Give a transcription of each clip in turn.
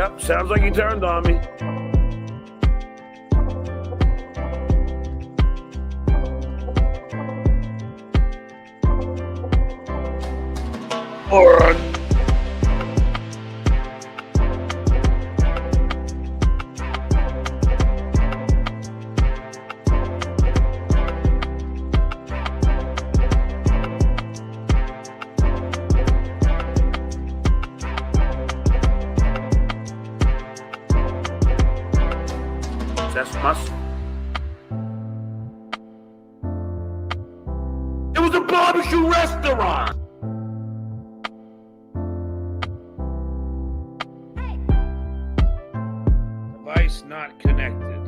Yep, sounds like he turned on me. Or it was a barbecue restaurant. Device not connected.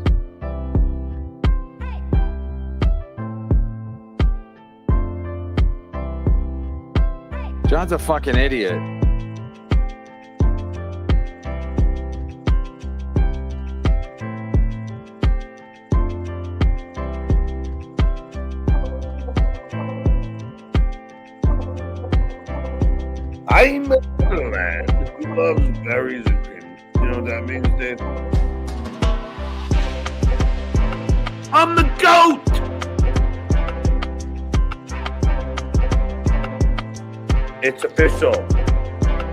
John's a fucking idiot. I'm a man who loves berries and cream. You know what that means, Dave? I'm the GOAT! It's official.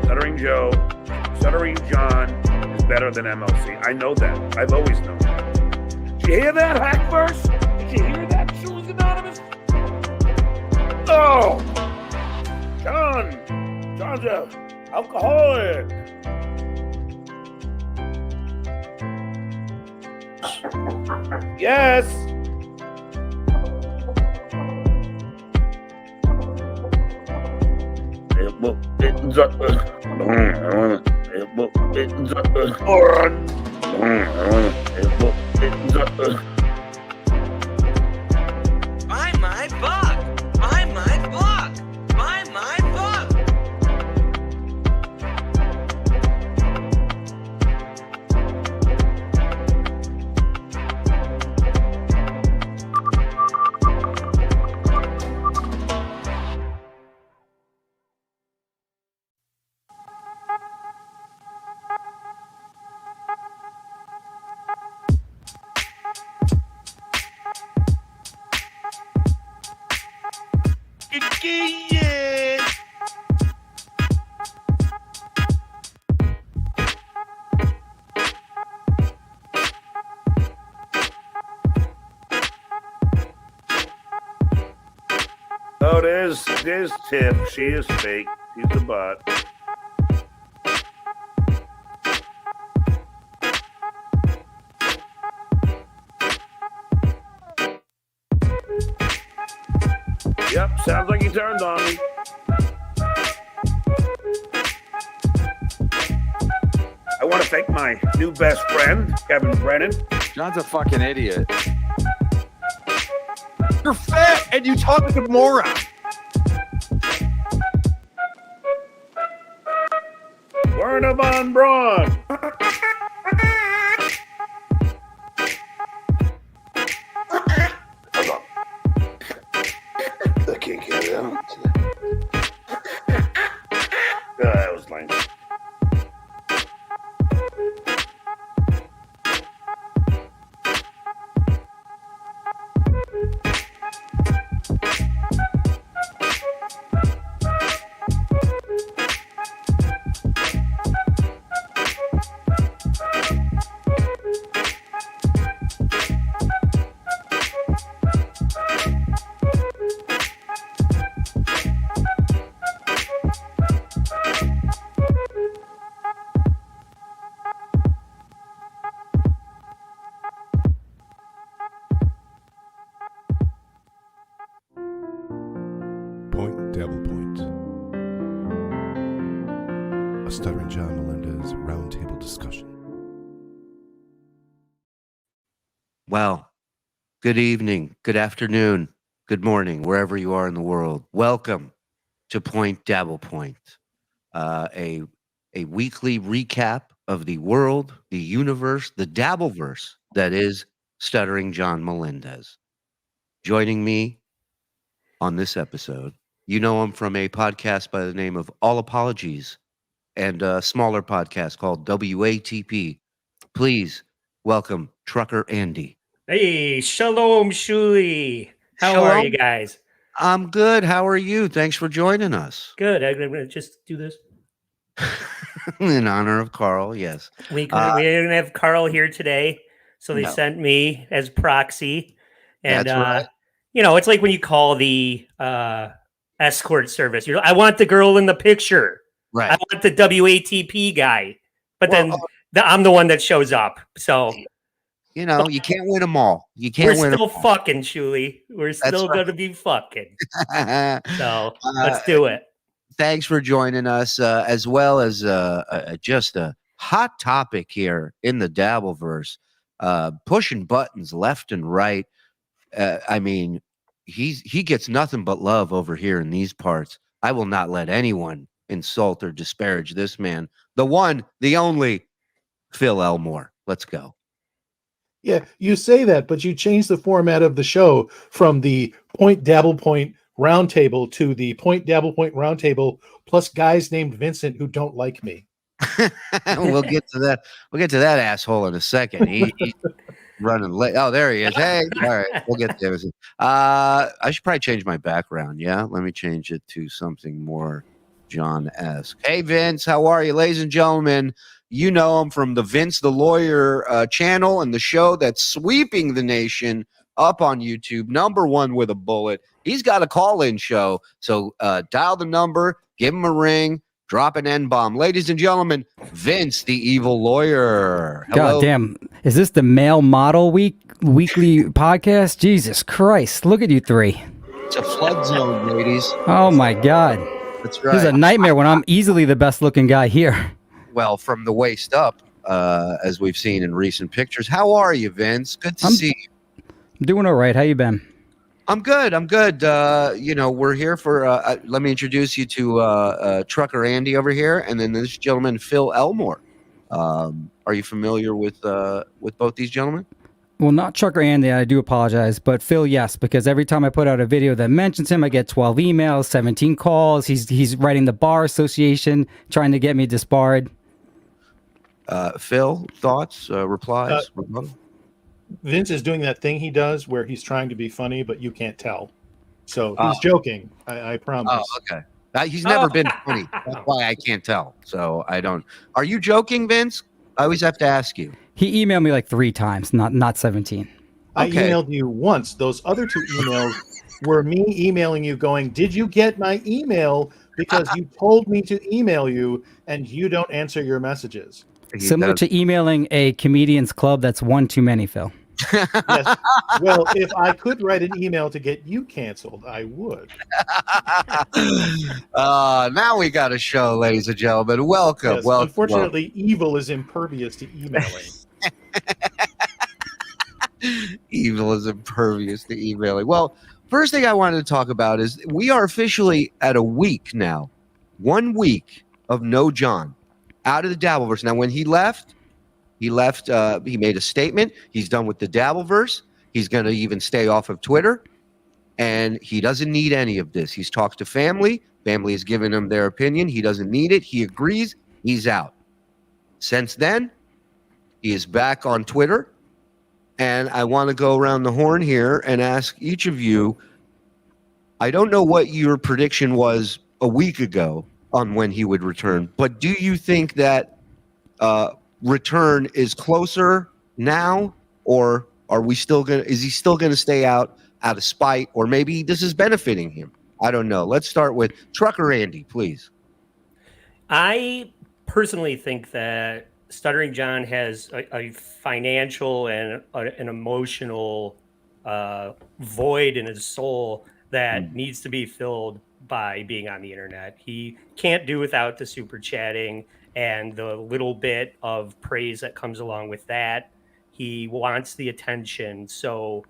Stuttering John is better than MLC. I know that. I've always known that. Did you hear that hack verse? Did you hear that, Shoes Anonymous? Oh! John's a alcoholic. Yes. Buy my book. Buy my book. Buy my book. Yeah. Oh, there's Tip. She is fake. She's a bot. Yep, sounds like he turned on me. I want to thank my new best friend, Kevin Brennan. John's a fucking idiot. You're fat and you talk like a moron. Werner von Braun. Hold on. I can't get it out. That was lame. Dabble Point. A Stuttering John Melendez roundtable discussion. Well, good evening, good afternoon, good morning, wherever you are in the world. Welcome to Dabble Point, a weekly recap of the world, the universe, the Dabbleverse that is Stuttering John Melendez. Joining me on this episode, you know him from a podcast by the name of All Apologies and a smaller podcast called WATP. Please welcome Trucker Andy. Hey, shalom, Shuli. How are you Shalom. guys? I'm good. How are you? Thanks for joining us. Good. I'm gonna just do this. In honor of Carl, yes. We didn't have Carl here today, so they No. sent me as proxy. And That's right. it's like when you call the escort service. I want the girl in the picture. I Right. want the WATP guy. But Well, then I'm the one that shows up. So you can't win them all. You we're can't win still them all. fucking, Shuli. We're still right. gonna be fucking. So let's do it. Thanks for joining us, as well as just a hot topic here in the Dabbleverse, pushing buttons left and right. I mean, he gets nothing but love over here in these parts. I will not let anyone insult or disparage this man. The one, the only, Phil Elmore. Let's go. Yeah, you say that, but you changed the format of the show from the Point Dabble Point Roundtable to the Point Dabble Point Roundtable plus guys named Vincent who don't like me. We'll get to that. We'll get to that asshole in a second. He's running late. Oh, there he is. Hey, all right, we'll get there. I should probably change my background. Yeah, let me change it to something more John-esque. Hey, Vince, how are you, ladies and gentlemen? You know him from the Vince the Lawyer channel and the show that's sweeping the nation up on YouTube, #1 with a bullet. He's got a call-in show, so dial the number, give him a ring, drop an N-bomb. Ladies and gentlemen, Vince the Evil Lawyer. Hello. God damn. Is this the male model weekly podcast? Jesus Christ. Look at you three. It's a flood zone, ladies. Oh my God. That's This is a right. nightmare when I'm easily the best looking guy here. Well, from the waist up, as we've seen in recent pictures. How are you, Vince? Good to see you. I'm doing all right. How you been? I'm good. We're here for, let me introduce you to Trucker Andy over here, and then this gentleman, Phil Elmore. Are you familiar with both these gentlemen? Well, not Trucker Andy, I do apologize, but Phil, yes, because every time I put out a video that mentions him, I get 12 emails, 17 calls. He's writing the Bar Association, trying to get me disbarred. Phil, thoughts, replies? Rebuttal? Vince is doing that thing he does where he's trying to be funny, but you can't tell. So he's joking. I promise. Oh, okay. He's never been funny. That's why I can't tell. So I don't. Are you joking, Vince? I always have to ask you. He emailed me like 3 times, not 17. I Okay. emailed you once. Those other 2 emails were me emailing you going, did you get my email? Because you told me to email you and you don't answer your messages. Similar to emailing a comedian's club, that's one too many, Phil. Yes. Well, if I could write an email to get you canceled, I would. Now we got a show, ladies and gentlemen. Welcome. Yes, Welcome. unfortunately, evil is impervious to emailing. Evil is impervious to emailing. Well, first thing I wanted to talk about is we are officially at a week now. 1 week of no John out of the Dabbleverse. Now, when he left, he made a statement. He's done with the Dabbleverse. He's going to even stay off of Twitter. And he doesn't need any of this. He's talked to family. Family has given him their opinion. He doesn't need it. He agrees. He's out. Since then, he is back on Twitter. And I want to go around the horn here and ask each of you, I don't know what your prediction was a week ago on when he would return, but do you think that return is closer now, or is he still gonna stay out of spite, or maybe this is benefiting him? I don't know. Let's start with Trucker Andy, please. I personally think that Stuttering John has a financial and an emotional void in his soul that needs to be filled by being on the internet. He can't do without the super chatting and the little bit of praise that comes along with that. He wants the attention. So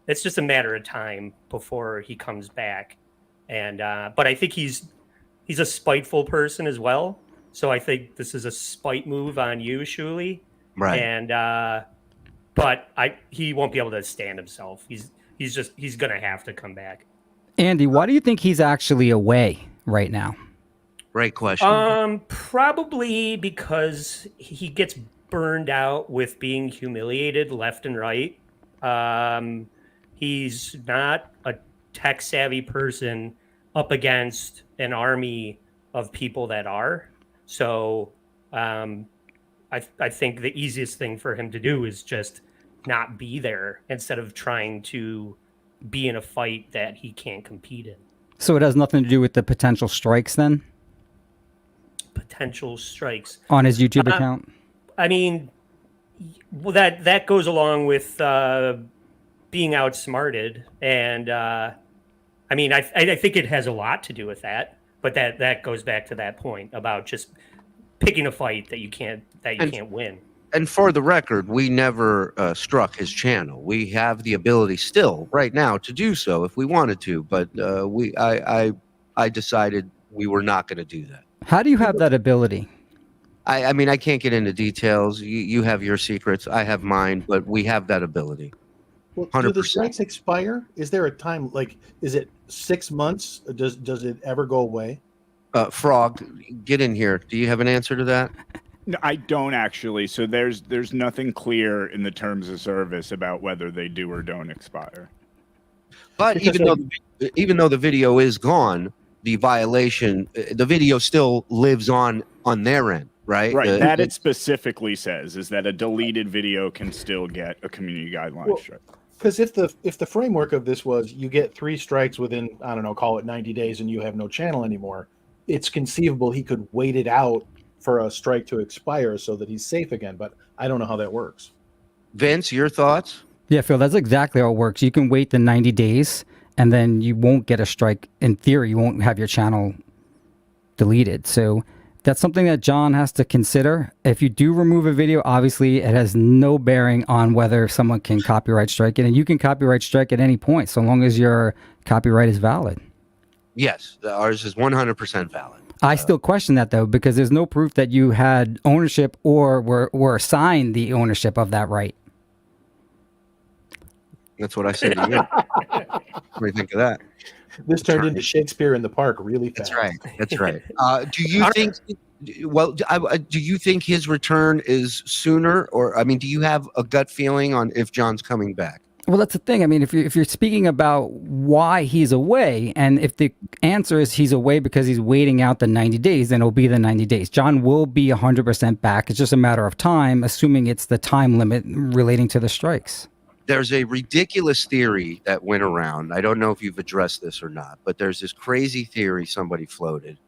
it's just a matter of time before he comes back. And but I think he's a spiteful person as well. So I think this is a spite move on you, Shuli. Right. And but he won't be able to stand himself. He's gonna have to come back. Andy, why do you think he's actually away right now? Great question. Probably because he gets burned out with being humiliated left and right. He's not a tech savvy person up against an army of people that are. So I think the easiest thing for him to do is just not be there instead of trying to be in a fight that he can't compete in. So it has nothing to do with the potential strikes then Potential strikes on his YouTube account? I mean, well, that goes along with being outsmarted, and I mean, I think it has a lot to do with that. But that goes back to that point about just picking a fight that you can't win. And for the record, we never struck his channel. We have the ability still right now to do so if we wanted to, but I decided we were not going to do that. How do you have that ability? I mean, I can't get into details. You have your secrets. I have mine, but we have that ability. Well, do the 100%. strikes expire? Is there a time, like, is it 6 months? Does it ever go away? Frog, get in here. Do you have an answer to that? No, I don't actually. So there's nothing clear in the terms of service about whether they do or don't expire. But Because even though the video is gone, the violation, the video still lives on their end, right? Right. That it specifically says is that a deleted video can still get a community guideline strike. Because if the framework of this was you get 3 strikes within, I don't know, call it 90 days and you have no channel anymore, it's conceivable he could wait it out for a strike to expire so that he's safe again. But I don't know how that works. Vince, your thoughts? Yeah, Phil, that's exactly how it works. You can wait the 90 days and then you won't get a strike. In theory, you won't have your channel deleted. So that's something that John has to consider. If you do remove a video, obviously it has no bearing on whether someone can copyright strike it. And you can copyright strike at any point, so long as your copyright is valid. Yes, ours is 100% valid. I still question that, though, because there's no proof that you had ownership or were assigned the ownership of that right. That's what I said to you. What do you think of that? This turned into Shakespeare in the Park really fast. That's right. That's right. Do you think? Well, do you think his return is sooner, or I mean, do you have a gut feeling on if John's coming back? Well, that's the thing. I mean, if you're speaking about why he's away, and if the answer is he's away because he's waiting out the 90 days, then it'll be the 90 days. John will be 100% back. It's just a matter of time, assuming it's the time limit relating to the strikes. There's a ridiculous theory that went around. I don't know if you've addressed this or not, but there's this crazy theory somebody floated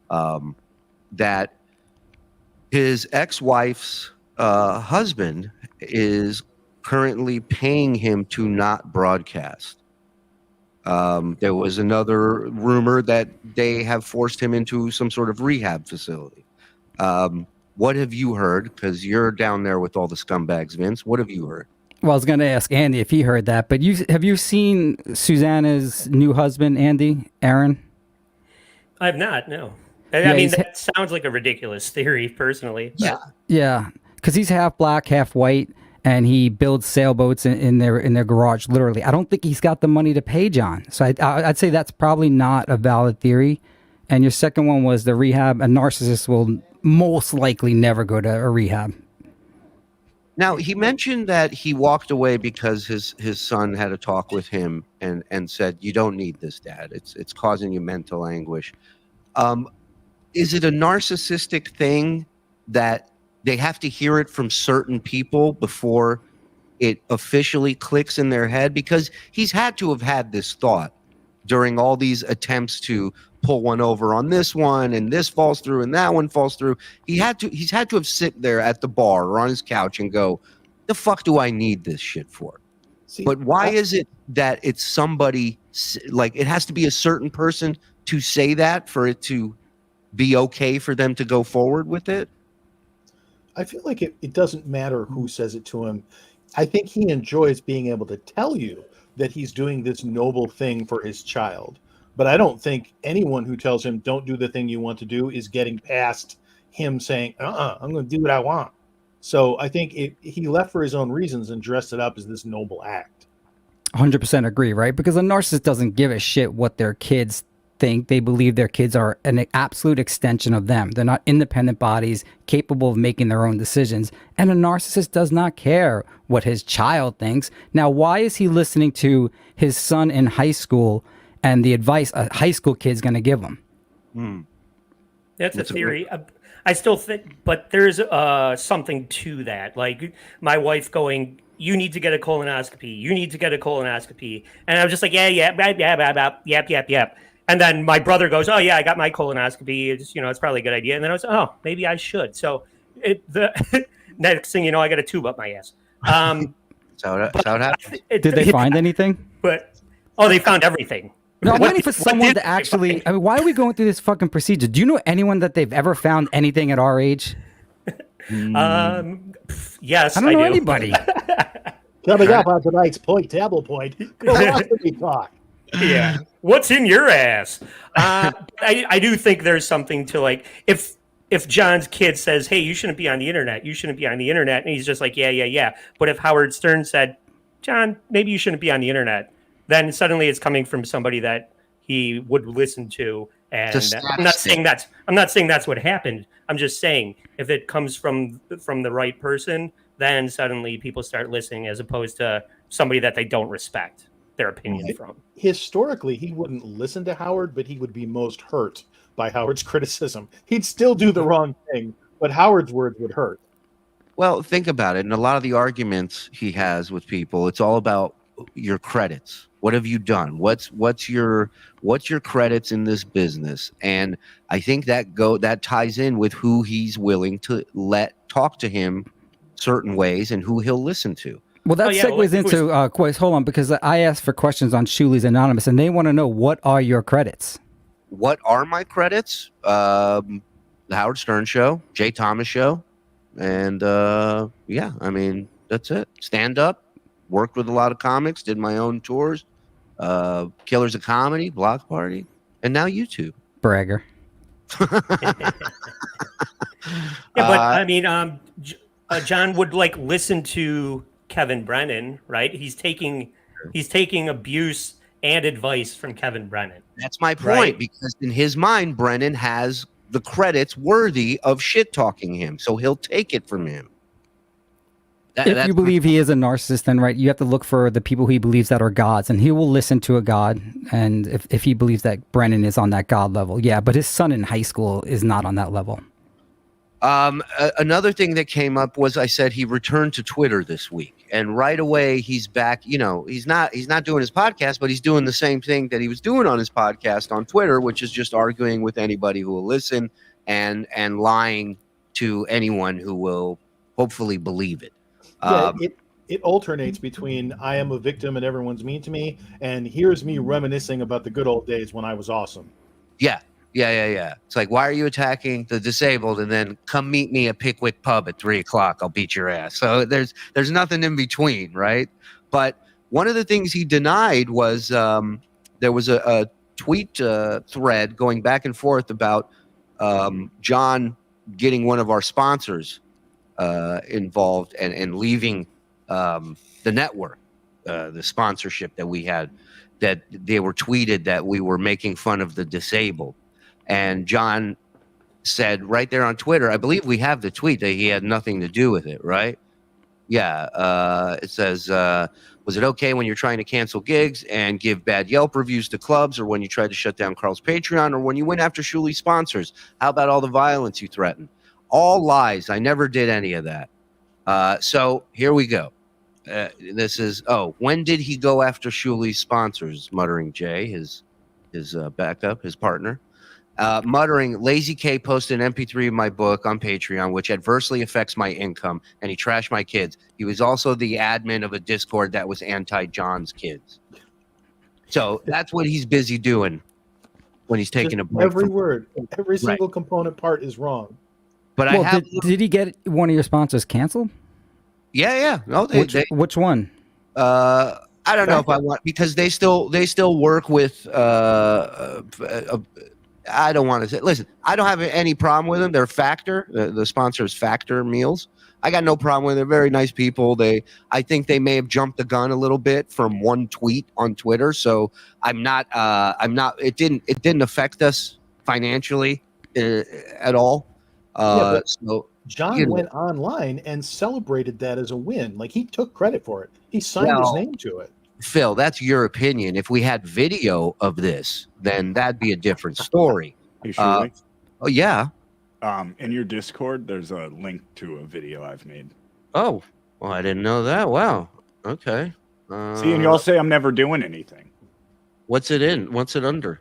that his ex-wife's husband is currently paying him to not broadcast. There was another rumor that they have forced him into some sort of rehab facility. What have you heard? Because you're down there with all the scumbags, Vince. What have you heard? Well, I was going to ask Andy if he heard that, but have you seen Susanna's new husband, Andy, Aaron? I have not, no. I mean, that sounds like a ridiculous theory, personally. Yeah, because he's half black, half white, and he builds sailboats in their garage, literally. I don't think he's got the money to pay John. So I'd say that's probably not a valid theory. And your second one was the rehab. A narcissist will most likely never go to a rehab. Now, he mentioned that he walked away because his son had a talk with him and said, "You don't need this, Dad. It's causing you mental anguish." Is it a narcissistic thing that they have to hear it from certain people before it officially clicks in their head? Because he's had to have had this thought during all these attempts to pull one over on this one, and this falls through and that one falls through. He's had to have sit there at the bar or on his couch and go, the fuck do I need this shit for? See, but why is it that it's somebody, like, it has to be a certain person to say that for it to be okay for them to go forward with it? I feel like it doesn't matter who says it to him. I think he enjoys being able to tell you that he's doing this noble thing for his child. But I don't think anyone who tells him don't do the thing you want to do is getting past him saying, I'm going to do what I want. So I think he left for his own reasons and dressed it up as this noble act. 100% agree, right? Because a narcissist doesn't give a shit what their kids think they believe their kids are an absolute extension of them. They're not independent bodies capable of making their own decisions. And a narcissist does not care what his child thinks. Now, why is he listening to his son in high school and the advice a high school kid's going to give him? That's a theory. I still think, but there's something to that. Like my wife going, you need to get a colonoscopy. You need to get a colonoscopy. And I was just like, yep. And then my brother goes, oh yeah, I got my colonoscopy. It's probably a good idea. And then I was, oh, maybe I should. So the next thing you know, I got a tube up my ass. So it happened. Did they find anything? They found everything. No, I'm waiting for someone to actually. I mean, why are we going through this fucking procedure? Do you know anyone that they've ever found anything at our age? Yes, I don't know do. anybody. Coming up on tonight's Dabble Point, colonoscopy talk. Yeah. What's in your ass? I do think there's something to like if John's kid says, hey, you shouldn't be on the internet. You shouldn't be on the internet. And he's just like, yeah. But if Howard Stern said, John, maybe you shouldn't be on the internet, then suddenly it's coming from somebody that he would listen to. And I'm not saying that's what happened. I'm just saying if it comes from the right person, then suddenly people start listening as opposed to somebody that they don't respect their opinion from. Historically, he wouldn't listen to Howard, but he would be most hurt by Howard's criticism. He'd still do the wrong thing, but Howard's words would hurt. Well, think about it. And a lot of the arguments he has with people, it's all about your credits. What have you done? What's your credits in this business? And I think that ties in with who he's willing to let talk to him certain ways and who he'll listen to. Well, that segues into hold on, because I asked for questions on Shuli's Anonymous, and they want to know, what are your credits? What are my credits? The Howard Stern Show, Jay Thomas Show, and I mean, that's it. Stand up, worked with a lot of comics, did my own tours, Killers of Comedy, Block Party, and now YouTube. Bragger. But I mean, John would listen to Kevin Brennan, right? He's taking abuse and advice from Kevin Brennan. That's my point, right? Because in his mind, Brennan has the credits worthy of shit talking him, so he'll take it from him. If you believe he is a narcissist, then right, you have to look for the people he believes that are gods, and he will listen to a god. And if he believes that Brennan is on that god level, yeah, but his son in high school is not on that level. Another thing that came up was I said he returned to Twitter this week, and right away he's back. He's not doing his podcast, but he's doing the same thing that he was doing on his podcast on Twitter, which is just arguing with anybody who will listen and lying to anyone who will hopefully believe it. It alternates between I am a victim and everyone's mean to me, and here's me reminiscing about the good old days when I was awesome. Yeah. It's like, why are you attacking the disabled? And then come meet me at Pickwick Pub at 3:00. I'll beat your ass. So there's nothing in between, right? But one of the things he denied was there was a tweet thread going back and forth about John getting one of our sponsors involved and leaving the network, the sponsorship that we had, that they were tweeted that we were making fun of the disabled. And John said right there on Twitter, I believe we have the tweet, that he had nothing to do with it, right? Yeah. It says, was it okay when you're trying to cancel gigs and give bad Yelp reviews to clubs, or when you tried to shut down Carl's Patreon, or when you went after Shuli sponsors? How about all the violence you threatened? All lies. I never did any of that. So here we go. This is, when did he go after Shuli's sponsors? Muttering Jay, his backup, his partner. Muttering, Lazy K posted an MP3 of my book on Patreon, which adversely affects my income, and he trashed my kids. He was also the admin of a Discord that was anti-John's kids. So that's what he's busy doing when he's taking a break. Every word, every single component part is wrong. But did he get one of your sponsors canceled? Yeah. No, which one? I don't know if I want, because they still work with. I don't want to say. Listen, I don't have any problem with them. They're Factor. The sponsor is Factor Meals. I got no problem with it. They're very nice people. I think they may have jumped the gun a little bit from one tweet on Twitter. So I'm not. It didn't affect us financially at all. But So John went online and celebrated that as a win. Like, he took credit for it. He signed his name to it. Phil, that's your opinion. If we had video of this, then that'd be a different story. Hey, Shuli, Oh yeah. in your Discord, there's a link to a video I've made. Oh, well, I didn't know that. Wow. Okay. See, and y'all say I'm never doing anything. What's it in? What's it under?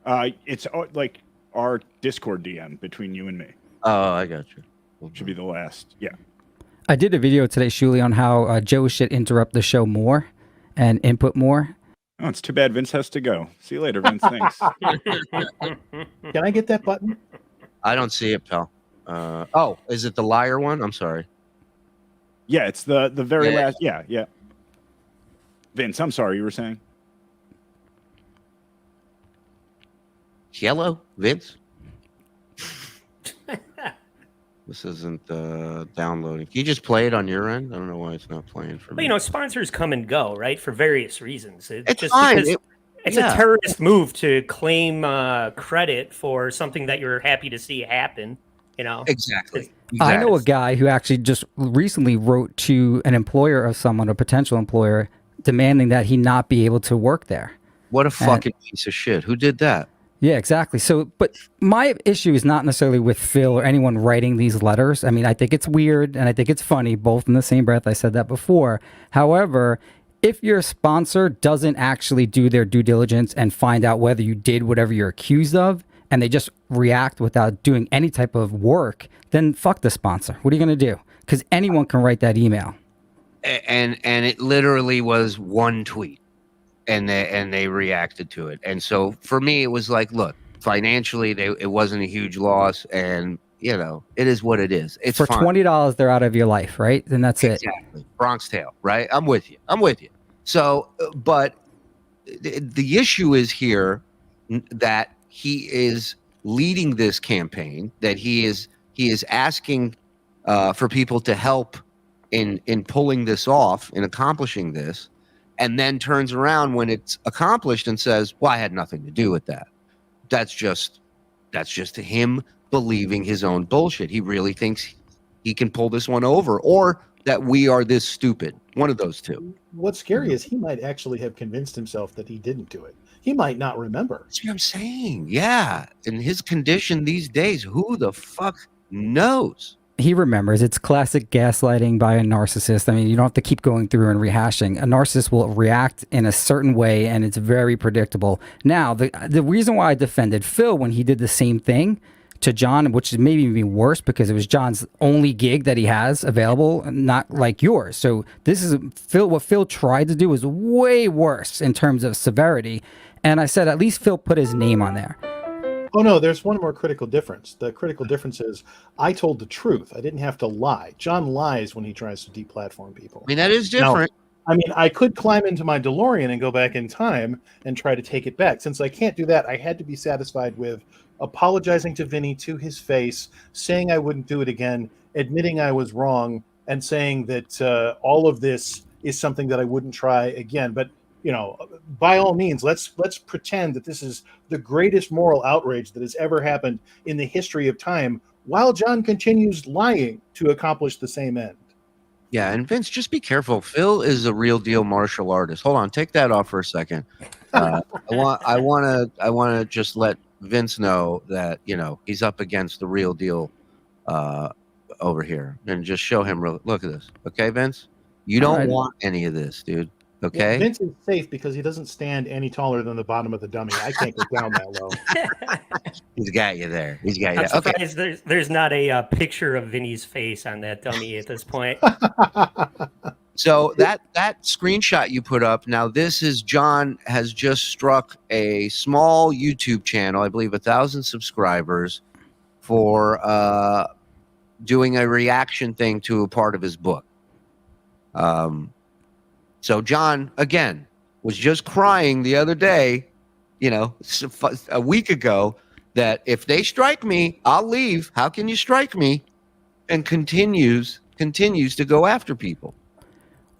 It's like our Discord DM between you and me. Oh, I got you. Should be the last. Yeah. I did a video today, Shuli, on how Joe should interrupt the show more and input more. Oh, it's too bad Vince has to go. See you later, Vince. Thanks. Can I get that button? I don't see it, pal. Oh, is it the liar one? I'm sorry. Yeah, it's the very last. Yeah. Vince, I'm sorry. You were saying? Hello, Vince. This isn't downloading. Can you just play it on your end? I don't know why it's not playing for me. Well, sponsors come and go, right, for various reasons. It's just fine. because it's a terrorist move to claim credit for something that you're happy to see happen. Exactly. I know a guy who actually just recently wrote to an employer of someone, a potential employer, demanding that he not be able to work there. What a fucking piece of shit. Who did that? Yeah, exactly. So, but my issue is not necessarily with Phil or anyone writing these letters. I mean, I think it's weird and I think it's funny, both in the same breath. I said that before. However, if your sponsor doesn't actually do their due diligence and find out whether you did whatever you're accused of, and they just react without doing any type of work, then fuck the sponsor. What are you going to do? Because anyone can write that email. And it literally was one tweet. And they reacted to it. And so for me, it was like, look, financially, it wasn't a huge loss. And, it is what it is. It's for fine. $20, they're out of your life, right? Then that's it. Exactly. Bronx Tale, right? I'm with you. So, but the issue is here that he is leading this campaign, that he is asking for people to help in pulling this off, in accomplishing this. And then turns around when it's accomplished and says, well, I had nothing to do with that. That's just him believing his own bullshit. He really thinks he can pull this one over, or that we are this stupid. One of those two. What's scary is he might actually have convinced himself that he didn't do it. He might not remember. That's what I'm saying. Yeah. In his condition these days, who the fuck knows? He remembers. It's classic gaslighting by a narcissist. I mean, you don't have to keep going through and rehashing. A narcissist will react in a certain way, and it's very predictable. Now, the reason why I defended Phil when he did the same thing to John, which is maybe even worse because it was John's only gig that he has available, not like yours. So this is what Phil tried to do was way worse in terms of severity. And I said, at least Phil put his name on there. Oh, no, there's one more critical difference. The critical difference is I told the truth. I didn't have to lie. John lies when he tries to deplatform people. I mean, that is different. Now, I could climb into my DeLorean and go back in time and try to take it back. Since I can't do that, I had to be satisfied with apologizing to Vinny to his face, saying I wouldn't do it again, admitting I was wrong, and saying that all of this is something that I wouldn't try again. But by all means, let's pretend that this is the greatest moral outrage that has ever happened in the history of time, while John continues lying to accomplish the same end. Yeah, and Vince, just be careful. Phil is a real deal martial artist. Hold on, take that off for a second. I want to just let Vince know that he's up against the real deal over here, and just show him. Look at this, okay, Vince? You don't want any of this, dude. Okay. Well, Vince is safe because he doesn't stand any taller than the bottom of the dummy. I can't get down that low. He's got you there. I'm surprised there's not a picture of Vinny's face on that dummy at this point. So that screenshot you put up, now this is John has just struck a small YouTube channel, I believe 1,000 subscribers, for doing a reaction thing to a part of his book. So John, again, was just crying the other day, a week ago, that if they strike me, I'll leave. How can you strike me? And continues continues to go after people.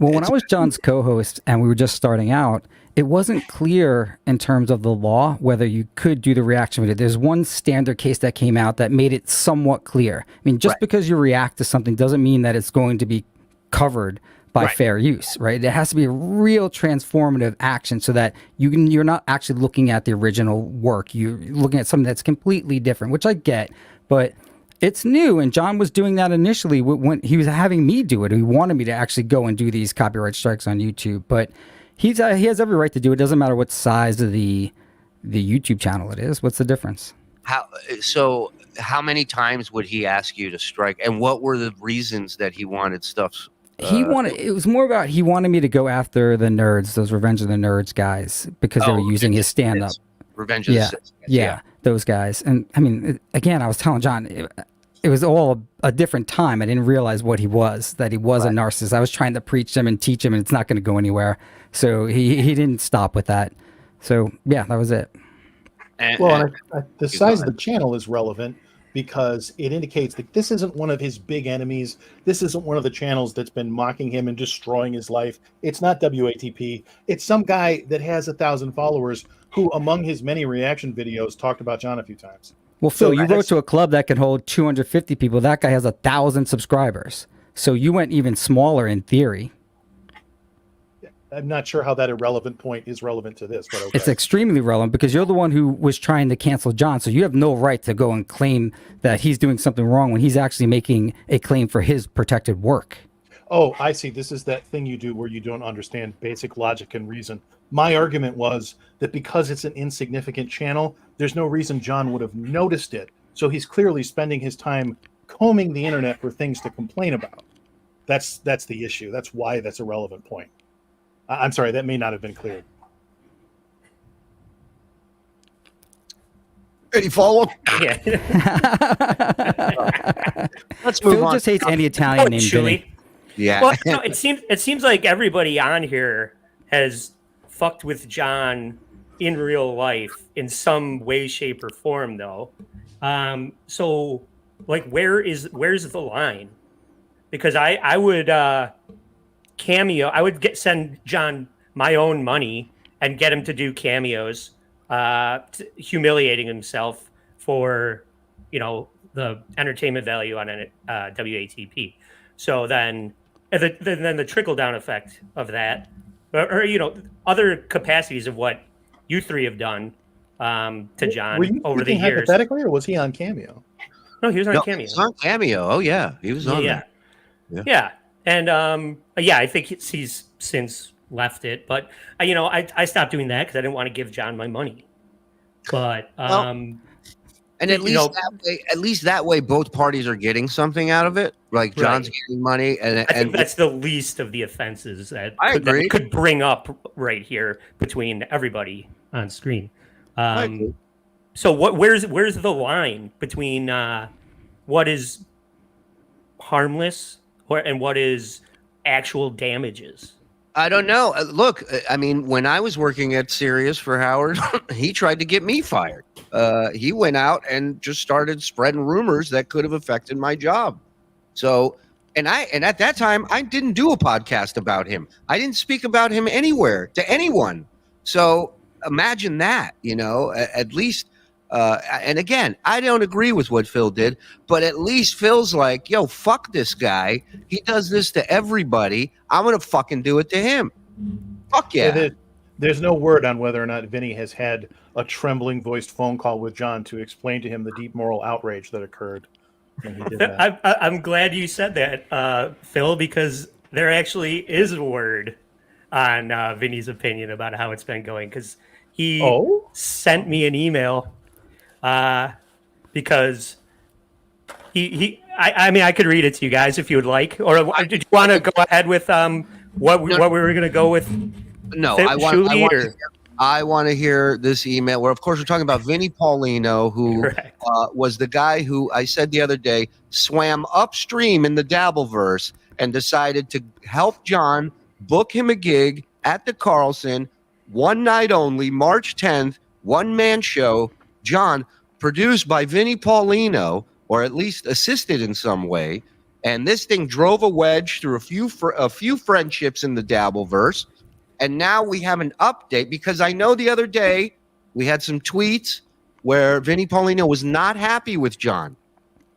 Well, when I was John's co-host and we were just starting out, it wasn't clear in terms of the law whether you could do the reaction video. There's one standard case that came out that made it somewhat clear. I mean, just because you react to something doesn't mean that it's going to be covered by fair use, right? It has to be a real transformative action so that you're not actually looking at the original work. You're looking at something that's completely different, which I get, but it's new. And John was doing that initially when he was having me do it. He wanted me to actually go and do these copyright strikes on YouTube, but he has every right to do it. It doesn't matter what size of the YouTube channel it is. What's the difference? How many times would he ask you to strike, and what were the reasons that he wanted stuff? It was more about he wanted me to go after the nerds, those Revenge of the Nerds guys, because they were using his stand-up. Revenge of the Sith. Yeah, those guys. And I mean, again, I was telling John, it was all a different time. I didn't realize what he was, that he was a narcissist. I was trying to preach him and teach him, and it's not going to go anywhere. So he didn't stop with that. So, yeah, that was it. The size of the channel is relevant because it indicates that this isn't one of his big enemies. This isn't one of the channels that's been mocking him and destroying his life. It's not WATP. It's some guy that has 1,000 followers who, among his many reaction videos, talked about John a few times. Well, Phil, you wrote to a club that can hold 250 people. That guy has 1,000 subscribers. So you went even smaller in theory. I'm not sure how that irrelevant point is relevant to this, but okay. It's extremely relevant because you're the one who was trying to cancel John. So you have no right to go and claim that he's doing something wrong when he's actually making a claim for his protected work. Oh, I see. This is that thing you do where you don't understand basic logic and reason. My argument was that because it's an insignificant channel, there's no reason John would have noticed it. So he's clearly spending his time combing the internet for things to complain about. That's the issue. That's why that's a relevant point. I'm sorry, that may not have been clear. Any follow-up? Yeah. Let's move Phil on. just hates any Italian name. Shuli. Yeah. Well, no, it seems like everybody on here has fucked with John in real life in some way, shape, or form, though. So, like, where's the line? Because I would cameo. I would send John my own money and get him to do cameos, humiliating himself for, the entertainment value on WATP. So then the trickle down effect of that, or other capacities of what you three have done to John over the years. Hypothetically, or was he on Cameo? No, he was on Cameo. He was on Cameo. Oh yeah, he was on there. Yeah. And I think he's since left it, but I stopped doing that because I didn't want to give John my money. But and at least that way, both parties are getting something out of it. Like John's getting money, and I think that's the least of the offenses that agree. That could bring up right here between everybody on screen. So where's the line between what is harmless and what is actual damages? I don't know. Look, I mean, when I was working at Sirius for Howard, he tried to get me fired. He went out and just started spreading rumors that could have affected my job. So, and at that time, I didn't do a podcast about him. I didn't speak about him anywhere to anyone. So imagine that, at least. And again, I don't agree with what Phil did, but at least Phil's like, yo, fuck this guy. He does this to everybody. I'm going to fucking do it to him. Fuck yeah. There's no word on whether or not Vinny has had a trembling voiced phone call with John to explain to him the deep moral outrage that occurred when he did that. I'm glad you said that, Phil, because there actually is a word on Vinny's opinion about how it's been going, because he sent me an email because I could read it to you guys if you would like, or did you want to go ahead with what we were going to go with? No, I want to hear this email where, of course, we're talking about Vinny Paulino, who was the guy who I said the other day swam upstream in the Dabbleverse and decided to help John book him a gig at the Carlson, one night only, March 10th, one-man show. John, produced by Vinny Paulino, or at least assisted in some way, And this thing drove a wedge through a few friendships in the Dabbleverse. And now we have an update because I know the other day we had some tweets where Vinny Paulino was not happy with John.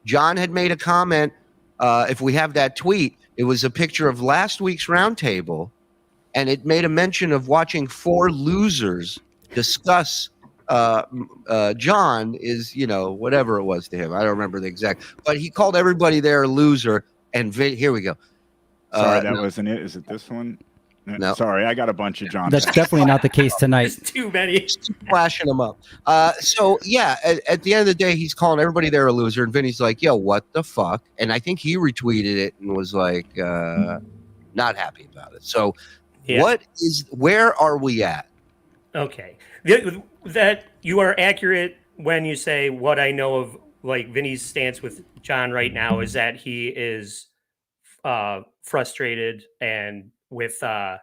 John had made a comment. If we have that tweet, it was a picture of last week's roundtable, and it made a mention of watching 4 losers discuss John is, whatever it was to him. I don't remember the exact, but he called everybody there a loser. And here we go. Sorry, that wasn't it. Is it this one? No. Sorry, I got a bunch of John. That's definitely not the case tonight. There's too many. Just keep flashing them up. So yeah, at the end of the day, he's calling everybody there a loser, and Vinny's like, "Yo, what the fuck?" And I think he retweeted it and was like, not happy about it. So, Yeah. where are we at? Okay. That you are accurate when you say what I know of like Vinny's stance with John right now is that he is frustrated and with the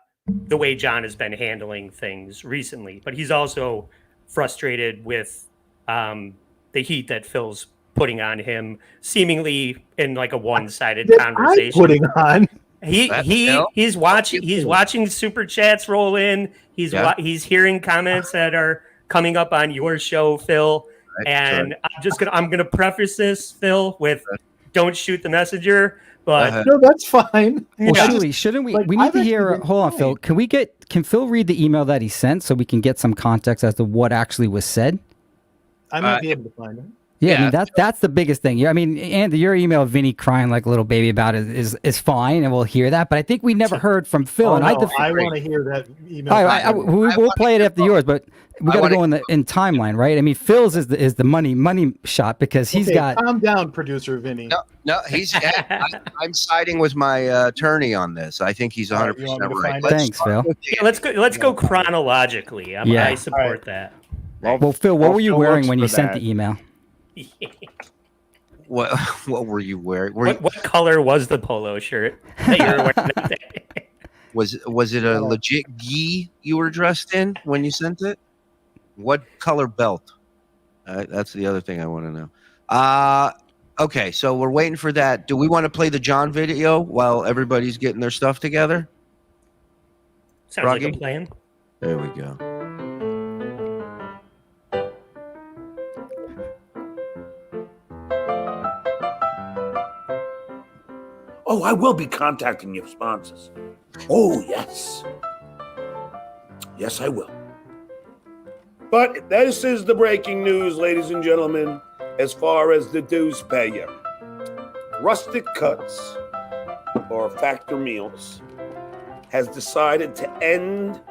way John has been handling things recently, but he's also frustrated with the heat that Phil's putting on him, seemingly in like a one-sided conversation. Putting on. He's watching super chats roll in. He's hearing comments that are coming up on your show, Phil. Right, and I'm gonna preface this, Phil, with don't shoot the messenger. But No, that's fine. Well, I Shuli, just- shouldn't we? like, We need I've to hear. actually been Hold on, fine. Phil. Can Phil read the email that he sent so we can get some context as to what actually was said? I might be able to find it. Yeah, I Yeah. mean that's the biggest thing. Yeah, I mean, Andy, your email, Vinny crying like a little baby about it is fine, and we'll hear that. But I think we never heard from Phil, Oh, and no, I want to hear that email. we'll play it after yours, but we got to go in timeline, right? I mean, Phil's is the money shot because he's Okay, got. calm down, producer Vinny. No, he's. I'm siding with my attorney on this. I think he's 100% You want me to right. find it? Thanks, Phil. let's go chronologically. Yeah. I support Alright. that. Well, Phil, what were you Phil wearing looks when for you sent that. the email? What were you wearing? What color was the polo shirt that you were wearing that day? Was it a legit gi you were dressed in when you sent it? What color belt? That's the other thing I want to know. Okay, so we're waiting for that. Do we want to play the John video while everybody's getting their stuff together? Sounds like a Froggy? plan. There we go. Oh, I will be contacting your sponsors. Oh, yes. Yes, I will. But this is the breaking news, ladies and gentlemen, as far as the dues payer. Rustic Cuts, or Factor Meals, has decided to end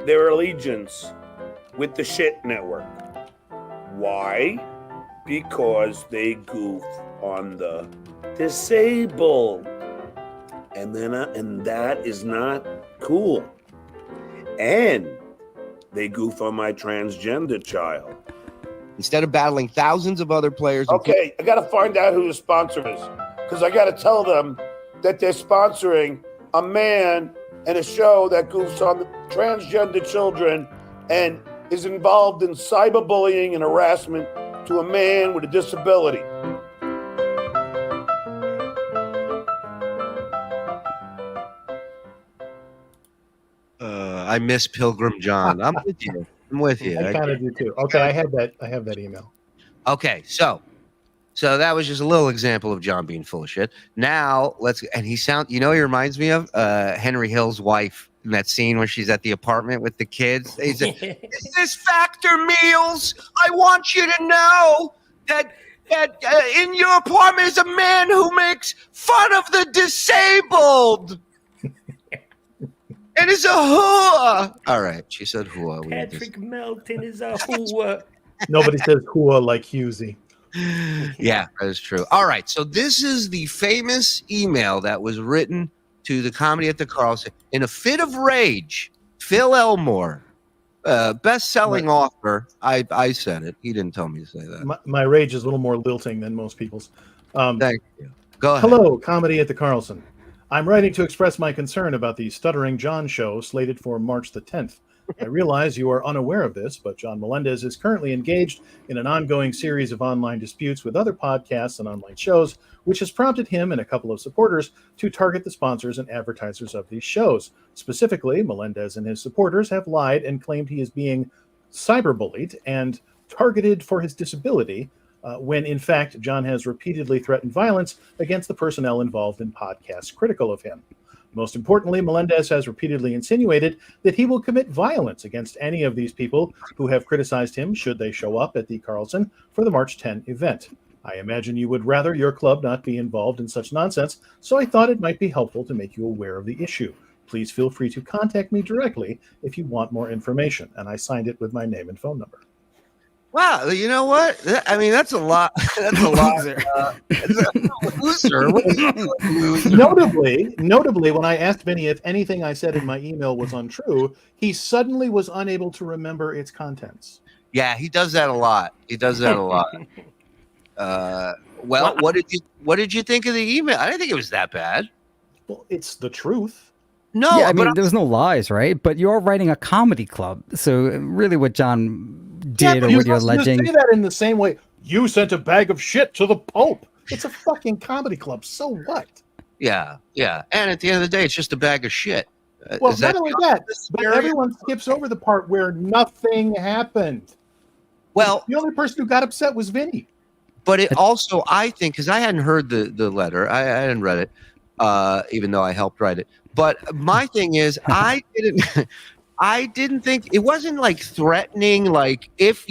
their allegiance with the Shit Network. Why? Because they goof on the disabled. And that is not cool. And they goof on my transgender child. Instead of battling thousands of other players. Okay, I got to find out who the sponsor is, because I got to tell them that they're sponsoring a man and a show that goofs on the transgender children and is involved in cyberbullying and harassment to a man with a disability. I miss Pilgrim John. I'm with you. I kind of do too. Okay, I have that email. Okay, so that was just a little example of John being full of shit. Now he reminds me of Henry Hill's wife in that scene where she's at the apartment with the kids. He's like, "Is this Factor Meals? I want you to know that in your apartment is a man who makes fun of the disabled." And it's a hooah. All right, she said hooah. We had this- Patrick Melton is a hooah. Nobody says Hua like Husey. Yeah, that is true. All right, so this is the famous email that was written to the Comedy at the Carlson in a fit of rage. Phil Elmore, best-selling author. I said it. He didn't tell me to say that. My rage is a little more lilting than most people's. Thank you. Go ahead. Hello, Comedy at the Carlson. I'm writing to express my concern about the Stuttering John show slated for March the 10th. I realize you are unaware of this, but John Melendez is currently engaged in an ongoing series of online disputes with other podcasts and online shows, which has prompted him and a couple of supporters to target the sponsors and advertisers of these shows. Specifically, Melendez and his supporters have lied and claimed he is being cyberbullied and targeted for his disability, when in fact John has repeatedly threatened violence against the personnel involved in podcasts critical of him. Most importantly, Melendez has repeatedly insinuated that he will commit violence against any of these people who have criticized him should they show up at the Carlson for the March 10 event. I imagine you would rather your club not be involved in such nonsense, so I thought it might be helpful to make you aware of the issue. Please feel free to contact me directly if you want more information. And I signed it with my name and phone number. Wow, you know what? I mean, that's a lot. That's a lot. Loser. Notably, when I asked Vinny if anything I said in my email was untrue, he suddenly was unable to remember its contents. Yeah, he does that a lot. Well, what did you think of the email? I didn't think it was that bad. Well, it's the truth. No, yeah, I mean, there's no lies, right? But you're writing a comedy club, so really, what John did or what you're alleging. You say that in the same way. You sent a bag of shit to the Pope. It's a fucking comedy club. So what? Yeah. And at the end of the day, it's just a bag of shit. Well, not only that, but everyone skips over the part where nothing happened. Well, the only person who got upset was Vinny. But it also, I think, because I hadn't heard the letter, I hadn't read it, even though I helped write it. But my thing is, I didn't think it wasn't like threatening. Like if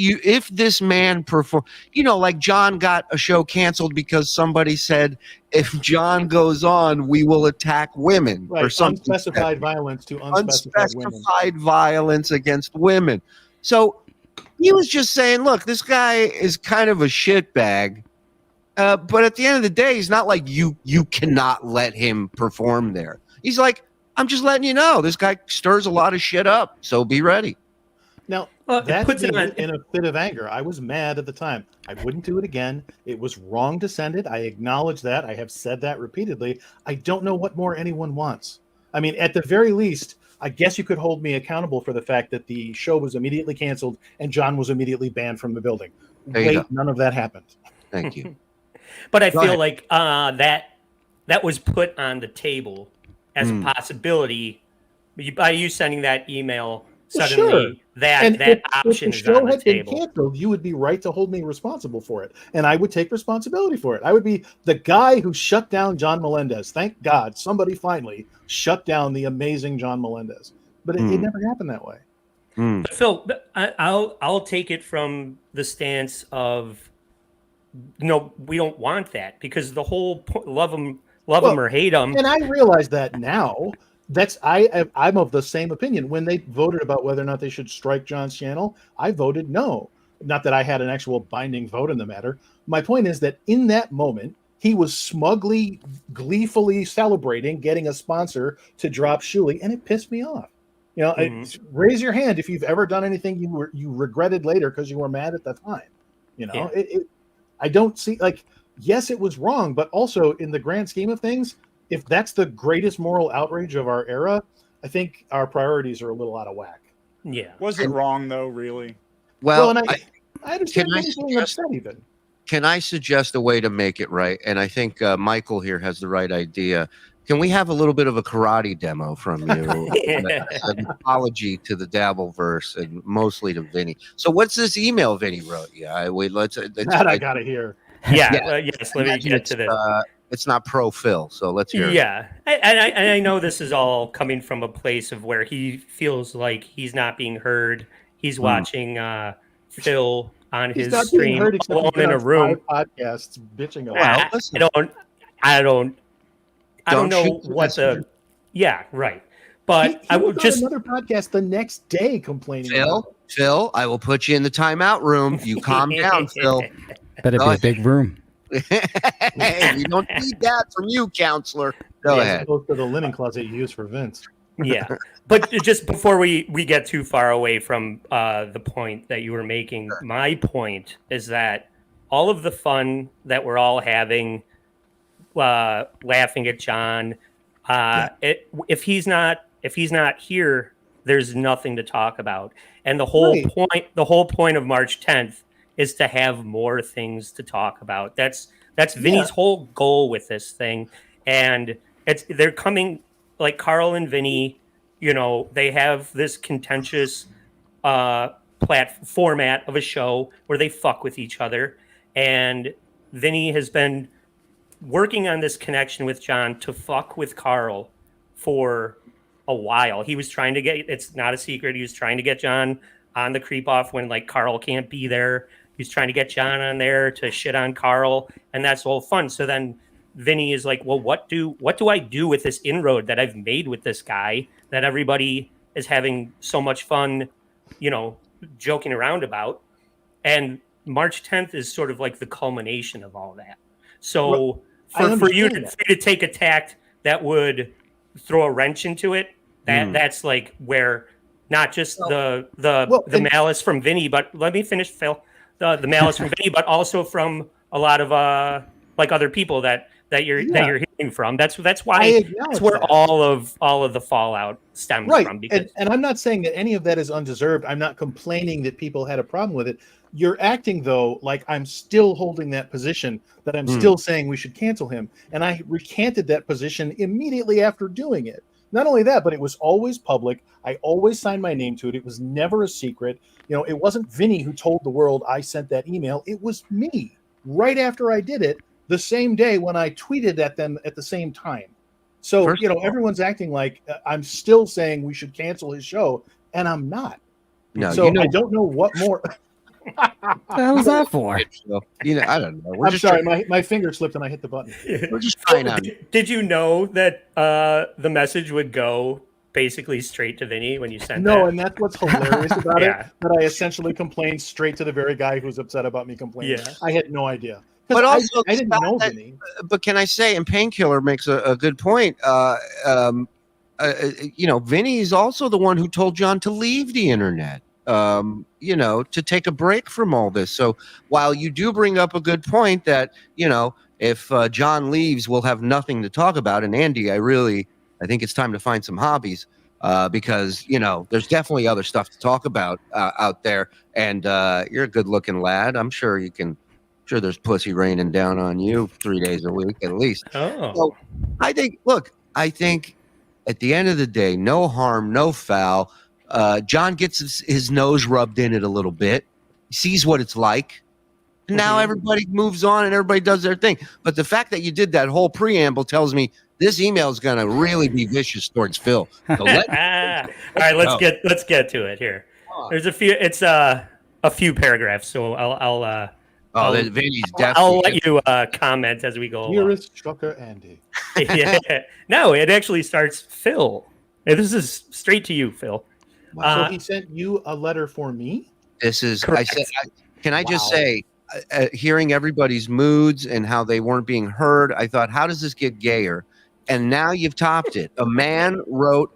this man perform, like John got a show canceled because somebody said if John goes on, we will attack women or something. Unspecified violence to unspecified violence against women. So he was just saying, look, this guy is kind of a shitbag. But at the end of the day, he's not like you cannot let him perform there. He's like, I'm just letting you know, this guy stirs a lot of shit up, so be ready. Now, that puts it in a fit of anger. I was mad at the time. I wouldn't do it again. It was wrong to send it. I acknowledge that. I have said that repeatedly. I don't know what more anyone wants. I mean, at the very least, I guess you could hold me accountable for the fact that the show was immediately canceled and John was immediately banned from the building. Wait, none of that happened. Thank you. But I feel like that was put on the table as a possibility by you sending that email. Suddenly, that option is on the table. If the show had been canceled, you would be right to hold me responsible for it, and I would take responsibility for it. I would be the guy who shut down John Melendez. Thank God, somebody finally shut down the amazing John Melendez. But it never happened that way. But Phil, I'll take it from the stance of no, we don't want that, because the whole love him or hate him. And I realize that now. I'm of the same opinion. When they voted about whether or not they should strike John's channel, I voted no. Not that I had an actual binding vote in the matter. My point is that in that moment, he was smugly, gleefully celebrating getting a sponsor to drop Shuli, and it pissed me off. Raise your hand if you've ever done anything you regretted later because you were mad at the time. I don't see, yes, it was wrong, but also in the grand scheme of things, if that's the greatest moral outrage of our era, I think our priorities are a little out of whack. Yeah. Was it wrong though, really? Well, and I understand being upset even. Can I suggest a way to make it right? And I think Michael here has the right idea. Can we have a little bit of a karate demo from you? An apology to the Dabble verse and mostly to Vinny. So what's this email Vinny wrote? Yeah, I gotta hear. Yes, let me get to this. It's not pro Phil, so let's hear it. Yeah, and I know this is all coming from a place of where he feels like he's not being heard. He's watching Phil on his stream alone in a room. Podcasts bitching about. I don't know what the. Yeah, right. But I will just another podcast the next day complaining. Phil, I will put you in the timeout room. You calm down, Phil. Better be a big room. Hey, we don't need that from you, counselor. Go ahead. Close to the linen closet you use for Vince. Yeah, but just before we get too far away from the point that you were making, my point is that all of the fun that we're all having, laughing at John, if he's not here, there's nothing to talk about. And the whole point of March 10th is to have more things to talk about. That's Vinny's whole goal with this thing. And they're coming, like Carl and Vinny, they have this contentious format of a show where they fuck with each other. And Vinny has been working on this connection with John to fuck with Carl for a while. He was trying to it's not a secret, he was trying to get John on the creep off when like Carl can't be there. He's trying to get John on there to shit on Carl, and that's all fun. So then Vinny is like, well, what do I do with this inroad that I've made with this guy that everybody is having so much fun, joking around about? And March 10th is sort of like the culmination of all that. So for you to take a tact that would throw a wrench into it, that's like where not just the malice from Vinny, but let me finish, Phil. The malice from Vinny, but also from a lot of like other people that you're hearing from. That's why that's where all of the fallout stems from. Because and I'm not saying that any of that is undeserved. I'm not complaining that people had a problem with it. You're acting though like I'm still holding that position, that I'm still saying we should cancel him, and I recanted that position immediately after doing it. Not only that, but it was always public. I always signed my name to it. It was never a secret. It wasn't Vinny who told the world I sent that email. It was me right after I did it, the same day when I tweeted at them at the same time. So, everyone's acting like I'm still saying we should cancel his show, and I'm not. No, so I don't know what more. What the hell was that for? I don't know. I'm sorry, my finger slipped and I hit the button. We're just trying out. Did you know that the message would go basically straight to Vinny when you sent that? No, and that's what's hilarious about it. That I essentially complained straight to the very guy who's upset about me complaining. Yeah. I had no idea. But also, I didn't know Vinny. But can I say, and Painkiller makes a good point. Vinny is also the one who told John to leave the internet. To take a break from all this. So while you do bring up a good point that, if John leaves, we'll have nothing to talk about. And Andy, I think it's time to find some hobbies because, there's definitely other stuff to talk about out there. And you're a good looking lad. I'm sure there's pussy raining down on you 3 days a week at least. Oh, so I think at the end of the day, no harm, no foul. John gets his nose rubbed in it a little bit. He sees what it's like. And now everybody moves on and everybody does their thing. But the fact that you did that whole preamble tells me this email is going to really be vicious towards Phil. So all right, let's get to it here. There's a few. It's a few paragraphs, so I'll let you comment as we go along. Dearest Trucker Andy. Yeah. No, it actually starts Phil. This is straight to you, Phil. So he sent you a letter for me? This is, can I just say, hearing everybody's moods and how they weren't being heard, I thought, how does this get gayer? And now you've topped it. A man wrote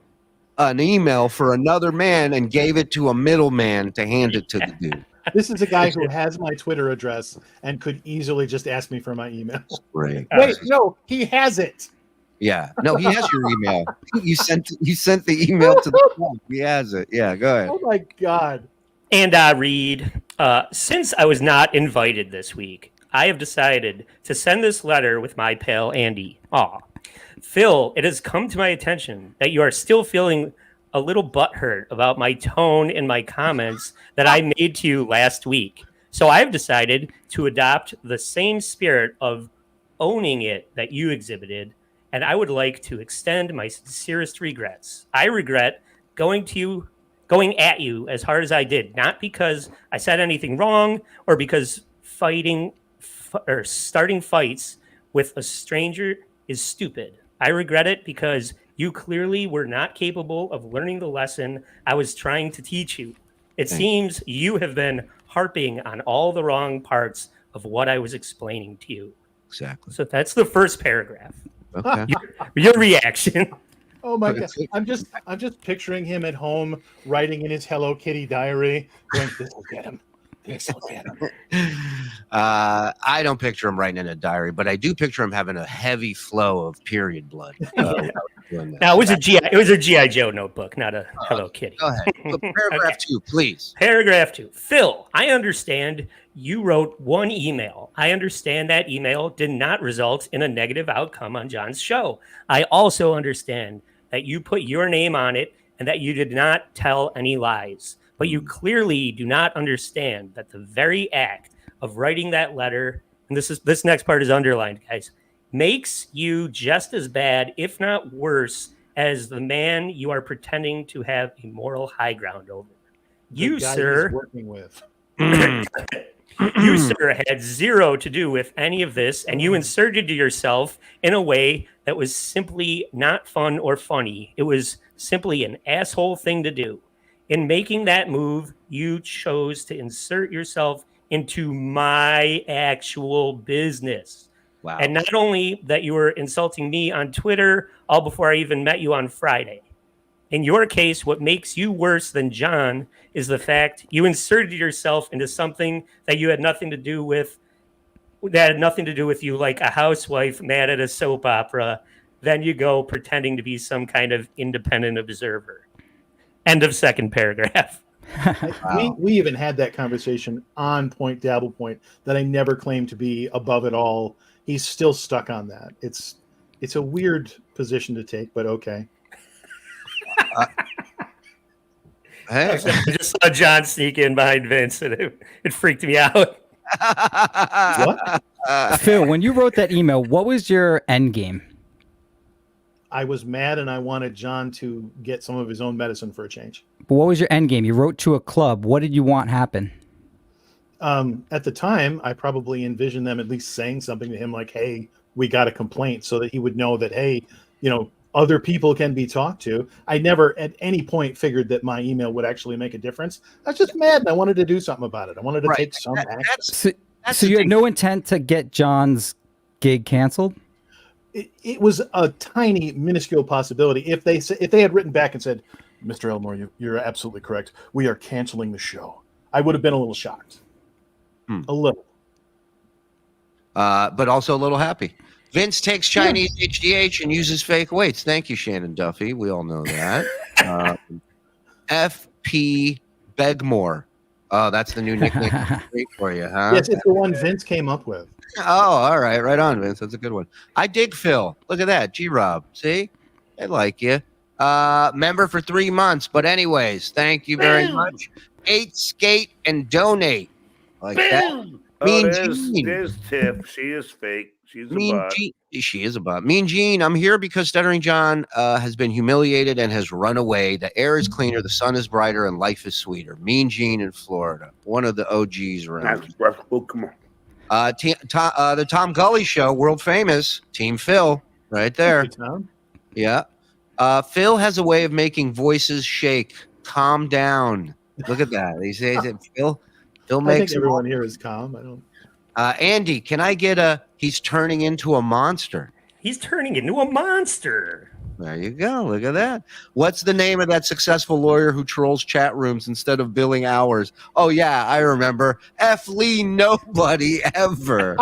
an email for another man and gave it to a middleman to hand it to the dude. This is a guy who has my Twitter address and could easily just ask me for my email. Right. Wait, no, he has it. Yeah. No, he has your email. You sent the email to the phone. He has it. Yeah, go ahead. Oh my God. And I read, since I was not invited this week, I have decided to send this letter with my pal Andy. Phil, it has come to my attention that you are still feeling a little butthurt about my tone in my comments that I made to you last week. So I've decided to adopt the same spirit of owning it that you exhibited, and I would like to extend my sincerest regrets. I regret going at you as hard as I did, not because I said anything wrong or because starting fights with a stranger is stupid. I regret it because you clearly were not capable of learning the lesson I was trying to teach you. It seems you have been harping on all the wrong parts of what I was explaining to you. Exactly. So that's the first paragraph. Okay. Your reaction. Oh my God! I'm just picturing him at home writing in his Hello Kitty diary, going, "This will get him. This will get him." I don't picture him writing in a diary, but I do picture him having a heavy flow of period blood. doing this. Now it was a GI Joe notebook, not a Hello Kitty. Go ahead. Paragraph 2, please. Paragraph 2. Phil, I understand you wrote one email. I understand that email did not result in a negative outcome on John's show. I also understand that you put your name on it and that you did not tell any lies. But you clearly do not understand that the very act of writing that letter, and this next part is underlined, guys, makes you just as bad, if not worse, as the man you are pretending to have a moral high ground over. You, guy sir, he's working with. you, sir, had zero to do with any of this, and you inserted yourself in a way that was simply not fun or funny. It was simply an asshole thing to do. In making that move, you chose to insert yourself into my actual business. Wow. And not only that, you were insulting me on Twitter all before I even met you on Friday. In your case, what makes you worse than John is the fact you inserted yourself into something that you had nothing to do with, that had nothing to do with you, like a housewife mad at a soap opera. Then you go pretending to be some kind of independent observer. End of second paragraph. Wow. We even had that conversation on Point Dabble Point that I never claimed to be above it all. He's still stuck on that. It's a weird position to take, but okay. Hey. I just saw John sneak in behind Vince, and it freaked me out. What? Phil, when you wrote that email, what was your end game? I was mad and I wanted John to get some of his own medicine for a change. But what was your end game? You wrote to a club. What did you want happen? At the time, I probably envisioned them at least saying something to him like, hey, we got a complaint, so that he would know that, hey, other people can be talked to. I never at any point figured that my email would actually make a difference. I was just mad and I wanted to do something about it. I wanted to take some action. So you had no intent to get John's gig canceled? It was a tiny, minuscule possibility. If they had written back and said, Mr. Elmore, you're absolutely correct. We are canceling the show. I would have been a little shocked. A little. But also a little happy. Vince takes Chinese HGH and uses fake weights. Thank you, Shannon Duffy. We all know that. FP Begmore. Oh, that's the new nickname for you, huh? Yes, it's the one Vince came up with. Oh, all right. Right on, Vince. That's a good one. I dig Phil. Look at that. G-Rob. See? I like you. Member for 3 months. But anyways, thank you very much. 8 skate and donate. Like that. There's Tiff. She is fake. She's a bot. She is a bot. Mean Gene, I'm here because Stuttering John has been humiliated and has run away. The air is cleaner, the sun is brighter, and life is sweeter. Mean Gene in Florida. One of the OGs around. Oh, come on. The Tom Gully Show, world famous. Team Phil, right there. Yeah. Phil has a way of making voices shake. Calm down. Look at that. He says it. Phil makes. I think everyone here is calm. I don't. Andy, can I get he's turning into a monster? He's turning into a monster. There you go. Look at that. What's the name of that successful lawyer who trolls chat rooms instead of billing hours? Oh, yeah, I remember. F. Lee, nobody ever.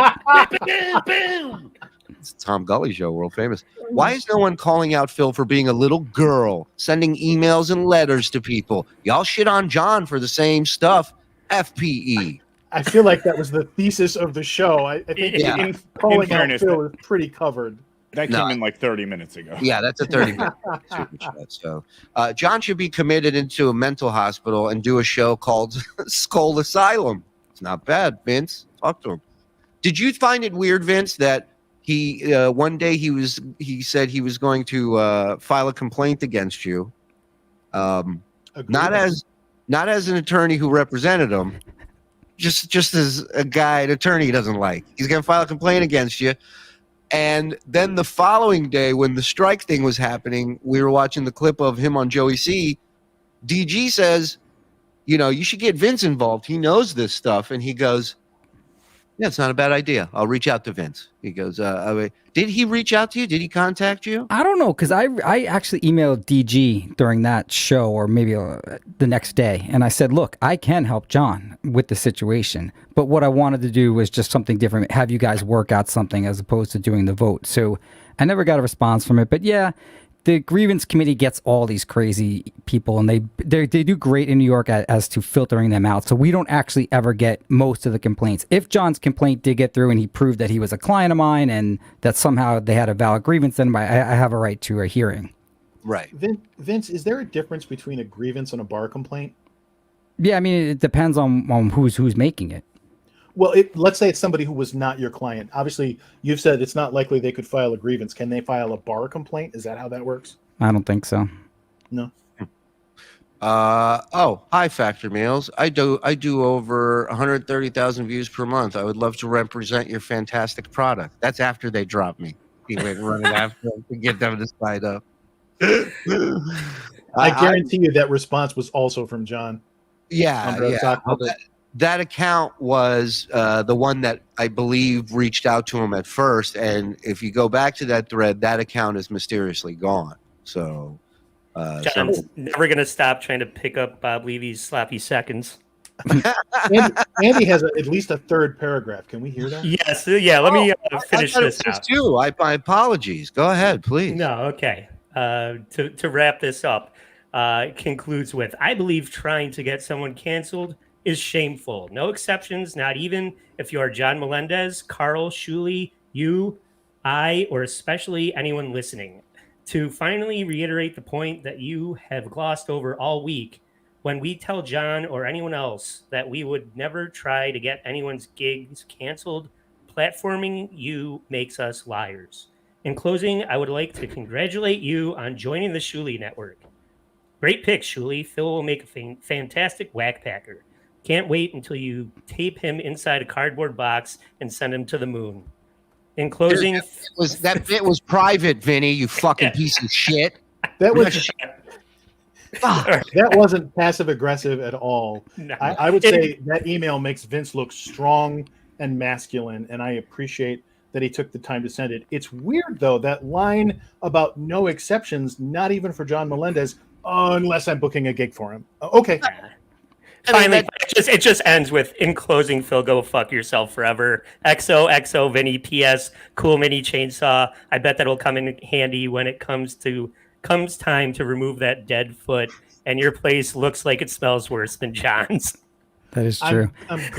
It's Tom Gully Show, world famous. Why is no one calling out Phil for being a little girl, sending emails and letters to people? Y'all shit on John for the same stuff. FPE. I feel like that was the thesis of the show. I think in calling out Phil is pretty covered. That came in like 30 minutes ago. Yeah, that's a 30-minute super chat. So John should be committed into a mental hospital and do a show called Skull Asylum. It's not bad, Vince. Talk to him. Did you find it weird, Vince, that he one day he said he was going to file a complaint against you, not as an attorney who represented him, just as a guy, an attorney he doesn't like. He's going to file a complaint against you. And then the following day, when the strike thing was happening, we were watching the clip of him on Joey C. DG says, you should get Vince involved. He knows this stuff. And he goes, yeah, it's not a bad idea. I'll reach out to Vince. He goes, did he reach out to you? Did he contact you? I don't know, because I actually emailed DG during that show, or maybe the next day, and I said, look, I can help John with the situation, but what I wanted to do was just something different, have you guys work out something as opposed to doing the vote. So I never got a response from it, but yeah, the grievance committee gets all these crazy people, and they do great in New York as to filtering them out. So we don't actually ever get most of the complaints. If John's complaint did get through and he proved that he was a client of mine and that somehow they had a valid grievance, then I have a right to a hearing. Right. Vince, is there a difference between a grievance and a bar complaint? Yeah, I mean, it depends on who's making it. Well, let's say it's somebody who was not your client. Obviously, you've said it's not likely they could file a grievance. Can they file a bar complaint? Is that how that works? I don't think so. No. Hi, Factor Meals. I do over 130,000 views per month. I would love to represent your fantastic product. That's after they drop me. He went running after them to get them to sign up. I guarantee you that response was also from John. Yeah. That account was the one that I believe reached out to him at first. And if you go back to that thread, that account is mysteriously gone. So John's never going to stop trying to pick up Bob Levy's sloppy seconds. Andy has at least a third paragraph. Can we hear that? Yes. Yeah. Let me finish this out. Too. My apologies. Go ahead, please. No. Okay. To wrap this up, it concludes with, I believe trying to get someone canceled is shameful. No exceptions, not even if you are John Melendez, Carl, Shuli, you, I, or especially anyone listening. To finally reiterate the point that you have glossed over all week, when we tell John or anyone else that we would never try to get anyone's gigs canceled, platforming you makes us liars. In closing, I would like to congratulate you on joining the Shuli Network. Great pick, Shuli. Phil will make a fantastic whack packer. Can't wait until you tape him inside a cardboard box and send him to the moon. In closing, that bit was private, Vinny. You fucking piece of shit. That wasn't passive aggressive at all. No. I would say that email makes Vince look strong and masculine, and I appreciate that he took the time to send it. It's weird though, that line about no exceptions, not even for John Melendez, unless I'm booking a gig for him. Okay. Finally, it just ends with, in closing, Phil, go fuck yourself forever. XOXO Vinny. P.S. Cool mini chainsaw. I bet that'll come in handy when it comes time to remove that dead foot, and your place looks like it smells worse than John's. That is true. I'm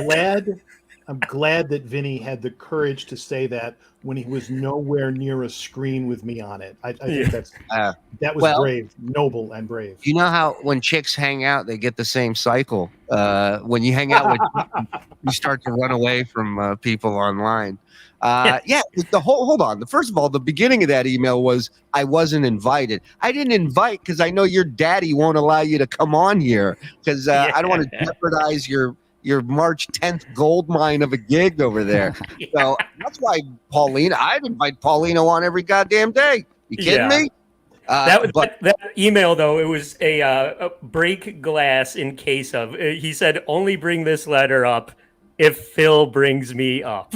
glad that Vinny had the courage to say that when he was nowhere near a screen with me on it. I think that was brave, noble, and brave. You know how when chicks hang out, they get the same cycle. When you hang out with people, you start to run away from people online. Hold on. First of all, the beginning of that email was, I wasn't invited. I didn't invite because I know your daddy won't allow you to come on here because I don't want to jeopardize your March 10th gold mine of a gig over there. So that's why I'd invite Paulino on every goddamn day. You kidding me? That email, though, it was a break glass in case of. He said, only bring this letter up if Phil brings me up.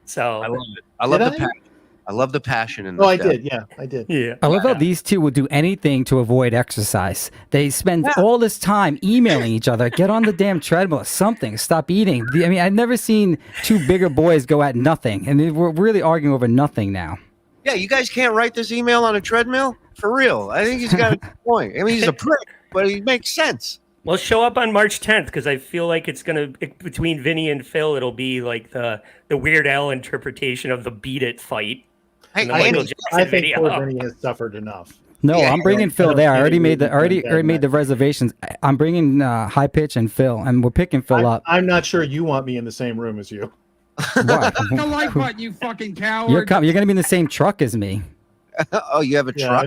So I love it. I love the passion. I love the passion in this. Oh, I did. Yeah, I did. Yeah. I love how these two will do anything to avoid exercise. They spend all this time emailing each other. Get on the damn treadmill or something. Stop eating. I mean, I've never seen two bigger boys go at nothing. And we're really arguing over nothing now. Yeah, you guys can't write this email on a treadmill? For real. I think he's got a point. I mean, he's a prick, but he makes sense. Well, show up on March 10th because I feel like it's going to, between Vinny and Phil, it'll be like the Weird Al interpretation of the Beat It fight. Hey, I think poor Vinny has suffered enough. No, I'm bringing Phil there. I already made the reservations. I'm bringing High Pitch and Phil, and we're picking Phil up. I'm not sure you want me in the same room as you. What? The like button, you fucking coward. You're going to be in the same truck as me. Oh, you have a truck? I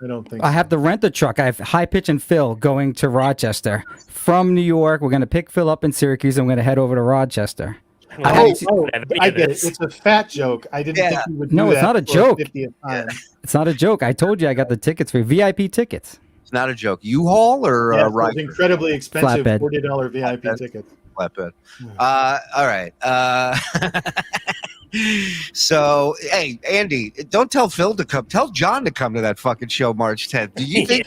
don't think so. I have to rent a truck. I have High Pitch and Phil going to Rochester from New York. We're going to pick Phil up in Syracuse, and we're going to head over to Rochester. I get it. It's a fat joke. I didn't think you would do No, it's not a joke. 50th time. It's not a joke. I told you I got the tickets for VIP tickets. It's not a joke. U-Haul or It's incredibly expensive Flatbed. $40 VIP tickets. Flatbed. All right. So, hey, Andy, don't tell Phil to come. Tell John to come to that fucking show March 10th. Do you think?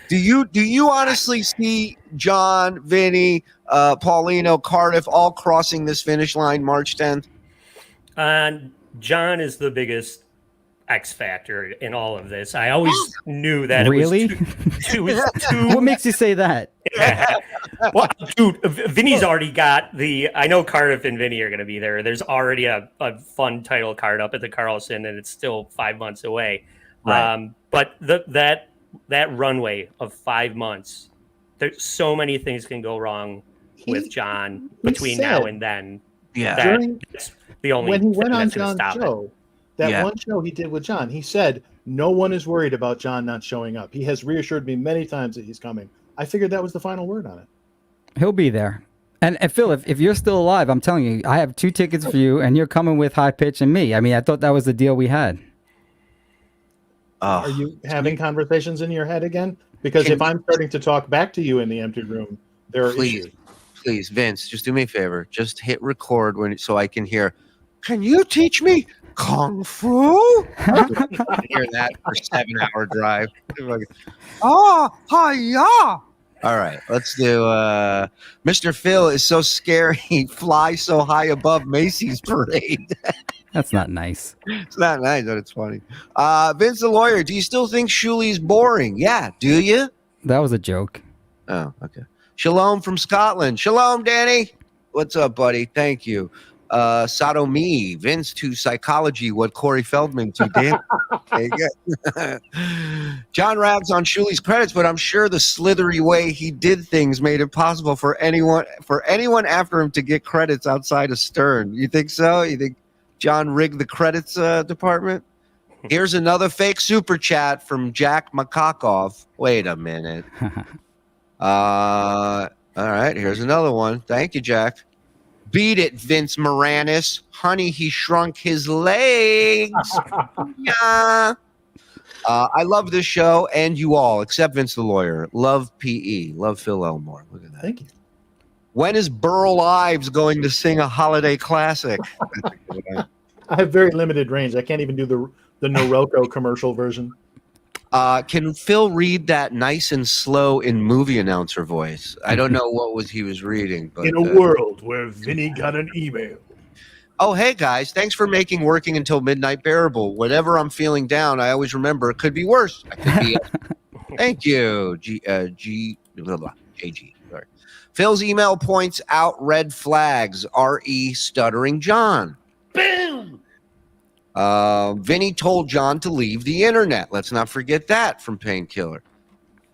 Do you honestly see John, Vinny, Paulino, Cardiff all crossing this finish line March 10th? John is the biggest X factor in all of this. I always knew that Really? it was too What makes you say that? Well, dude, Vinny's already got the. I know Cardiff and Vinny are going to be there. There's already a fun title card up at the Carlson, and it's still 5 months away. Right. But that runway of 5 months, there's so many things can go wrong with John between now and then. Yeah. That's the only when he went thing on that's gonna John's stop it. show, that one show he did with John, he said no one is worried about John not showing up. He has reassured me many times that he's coming. I figured that was the final word on it. He'll be there. And Phil, if you're still alive, I'm telling you, I have 2 tickets for you, and you're coming with High Pitch and me. I mean, I thought that was the deal we had. Are you having conversations in your head again? Because if I'm starting to talk back to you in the empty room, there are issues. Please, Vince, just do me a favor. Just hit record so I can hear. Can you teach me Kung Fu? I hear that for 7-hour drive. Hi-ya! All right, let's do. Mr. Phil is so scary. He flies so high above Macy's parade. That's not nice. It's not nice, but it's funny. Vince the lawyer, do you still think Shuli's boring? Yeah, do you? That was a joke. Oh, okay. Shalom from Scotland. Shalom, Danny. What's up, buddy? Thank you. Sodomy, Vince to psychology, what Corey Feldman to Dan. Okay, good. John rags on Shuli's credits, but I'm sure the slithery way he did things made it possible for anyone after him to get credits outside of Stern. You think so? You think John rigged the credits department? Here's another fake super chat from Jack Makakov. Wait a minute. All right, here's another one. Thank you, Jack. Beat it, Vince Moranis. Honey, he shrunk his legs. Yeah. I love this show and you all, except Vince the lawyer. Love PE. Love Phil Elmore. Look at that. Thank you. When is Burl Ives going to sing a holiday classic? I have very limited range. I can't even do the Norelco commercial version. Can Phil read that nice and slow in movie announcer voice? I don't know what he was reading. But, in a world where Vinny got an email. Oh, hey, guys. Thanks for making working until midnight bearable. Whenever I'm feeling down, I always remember it could be worse. I could be. Thank you, JG. Sorry. Phil's email points out red flags. R.E. Stuttering John. Boom! Vinny told John to leave the internet. Let's not forget that from Painkiller.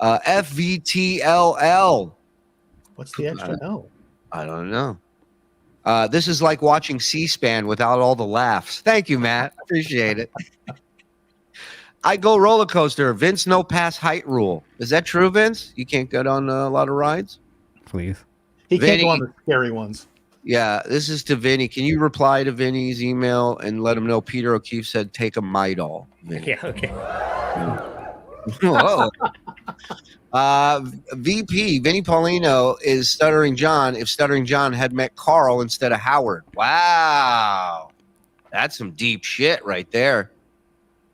FVTLL. What's the extra L? I don't know. This is like watching C-SPAN without all the laughs. Thank you, Matt. Appreciate it. I go roller coaster. Vince, no pass height rule. Is that true, Vince? You can't get on a lot of rides? Please. He Vinny, can't go on the scary ones. Yeah, this is to Vinny. Can you reply to Vinny's email and let him know Peter O'Keefe said take a Midol? Vinny. Yeah, okay. Whoa. VP, Vinny Paulino is Stuttering John if Stuttering John had met Carl instead of Howard. Wow. That's some deep shit right there.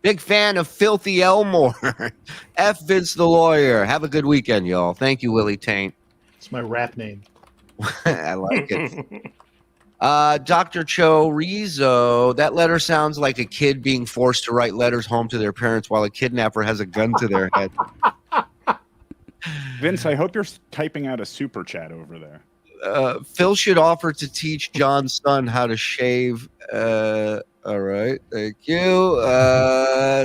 Big fan of Filthy Elmore. F. Vince the lawyer. Have a good weekend, y'all. Thank you, Willie Taint. It's my rap name. I like it. Dr. Chorizo, that letter sounds like a kid being forced to write letters home to their parents while a kidnapper has a gun to their head. Vince, I hope you're typing out a super chat over there. Phil should offer to teach John's son how to shave. All right, thank you.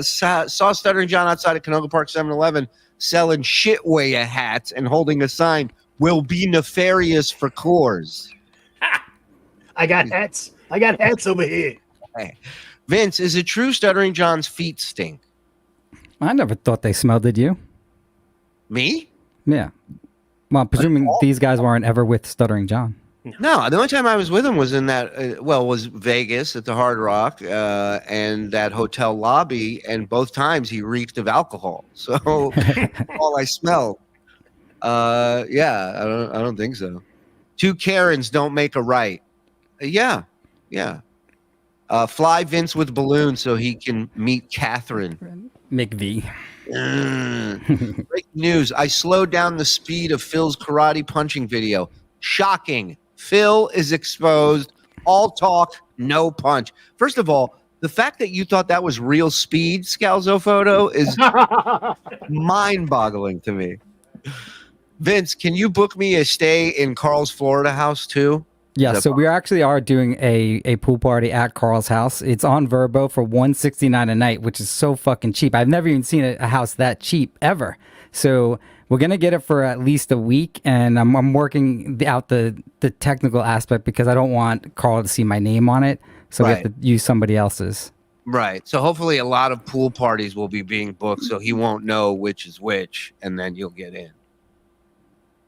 Saw Stuttering John outside of Canoga Park 7-Eleven selling shitweigh hats and holding a sign, will be nefarious for Coors. I got hats. I got hats over here. Hey. Vince, is it true Stuttering John's feet stink? I never thought they smelled, did you? Me? Yeah. Well, I'm presuming these guys weren't ever with Stuttering John. No, the only time I was with him was in that, was Vegas at the Hard Rock and that hotel lobby, and both times he reeked of alcohol. So all I smelled. Yeah, I don't think so. Two Karens don't make a right. Yeah. Fly Vince with balloons so he can meet Catherine. McV. Breaking news. I slowed down the speed of Phil's karate punching video. Shocking. Phil is exposed. All talk, no punch. First of all, The fact that you thought that was real speed, Scalzo photo, is mind-boggling to me. Vince, can you book me a stay in Carl's Florida house too? Yeah, so we actually are doing a pool party at Carl's house. It's on Verbo for $169 a night, which is so fucking cheap. I've never even seen a house that cheap ever. So we're gonna get it for at least a week, and I'm working out the technical aspect because I don't want Carl to see my name on it. So we have to use somebody else's. Right. So hopefully a lot of pool parties will be being booked, so he won't know which is which, and then you'll get in.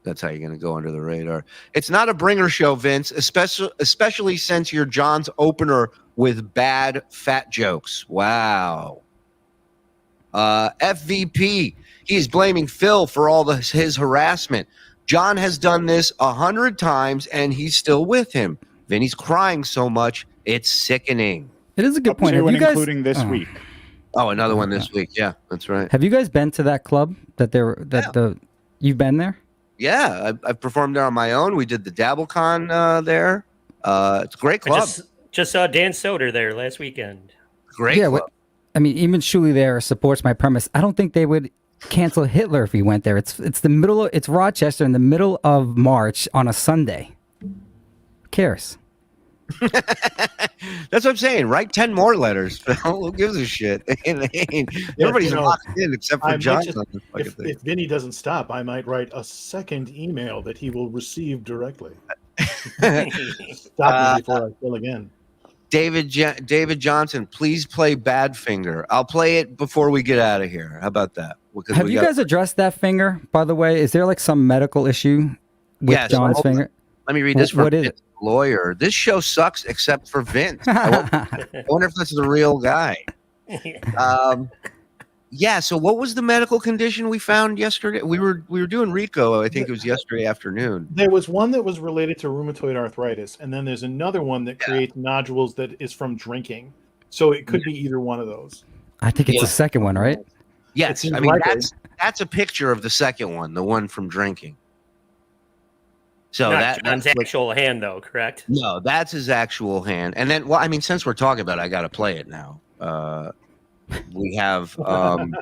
That's how you're going to go under the radar. It's not a bringer show, Vince, especially since you're John's opener with bad fat jokes. Wow. FVP, he's blaming Phil for all his harassment. John has done this 100 times, and he's still with him. Vinny's crying so much, it's sickening. It is a good point. Have you guys, including this week. Oh, another one this week. Yeah, that's right. Have you guys been to that club you've been there? Yeah, I've performed there on my own. We did the Dabble Con there. It's a great club. Just saw Dan Soder there last weekend. Great club. I mean, even Shuli there supports my premise. I don't think they would cancel Hitler if he went there. It's it's Rochester in the middle of March on a Sunday. Who cares? That's what I'm saying. Write 10 more letters. Who gives a shit? Everybody's locked in except for John. If Vinny doesn't stop, I might write a second email that he will receive directly. Stop me before I fill again. David Johnson, please play Badfinger. I'll play it before we get out of here. How about that? Have you guys addressed that finger, by the way? Is there like some medical issue with John's finger? Let me read this from Vince, lawyer. This show sucks except for Vince. I wonder if this is a real guy. Yeah. So what was the medical condition we found yesterday? We were doing Rico. I think it was yesterday afternoon. There was one that was related to rheumatoid arthritis, and then there's another one that creates nodules that is from drinking. So it could be either one of those. I think it's the second one, right? Yes. I mean, that's a picture of the second one, the one from drinking. So Not John's actual hand, though, correct? No, that's his actual hand. And then, well, I mean, since we're talking about it, I got to play it now. We have from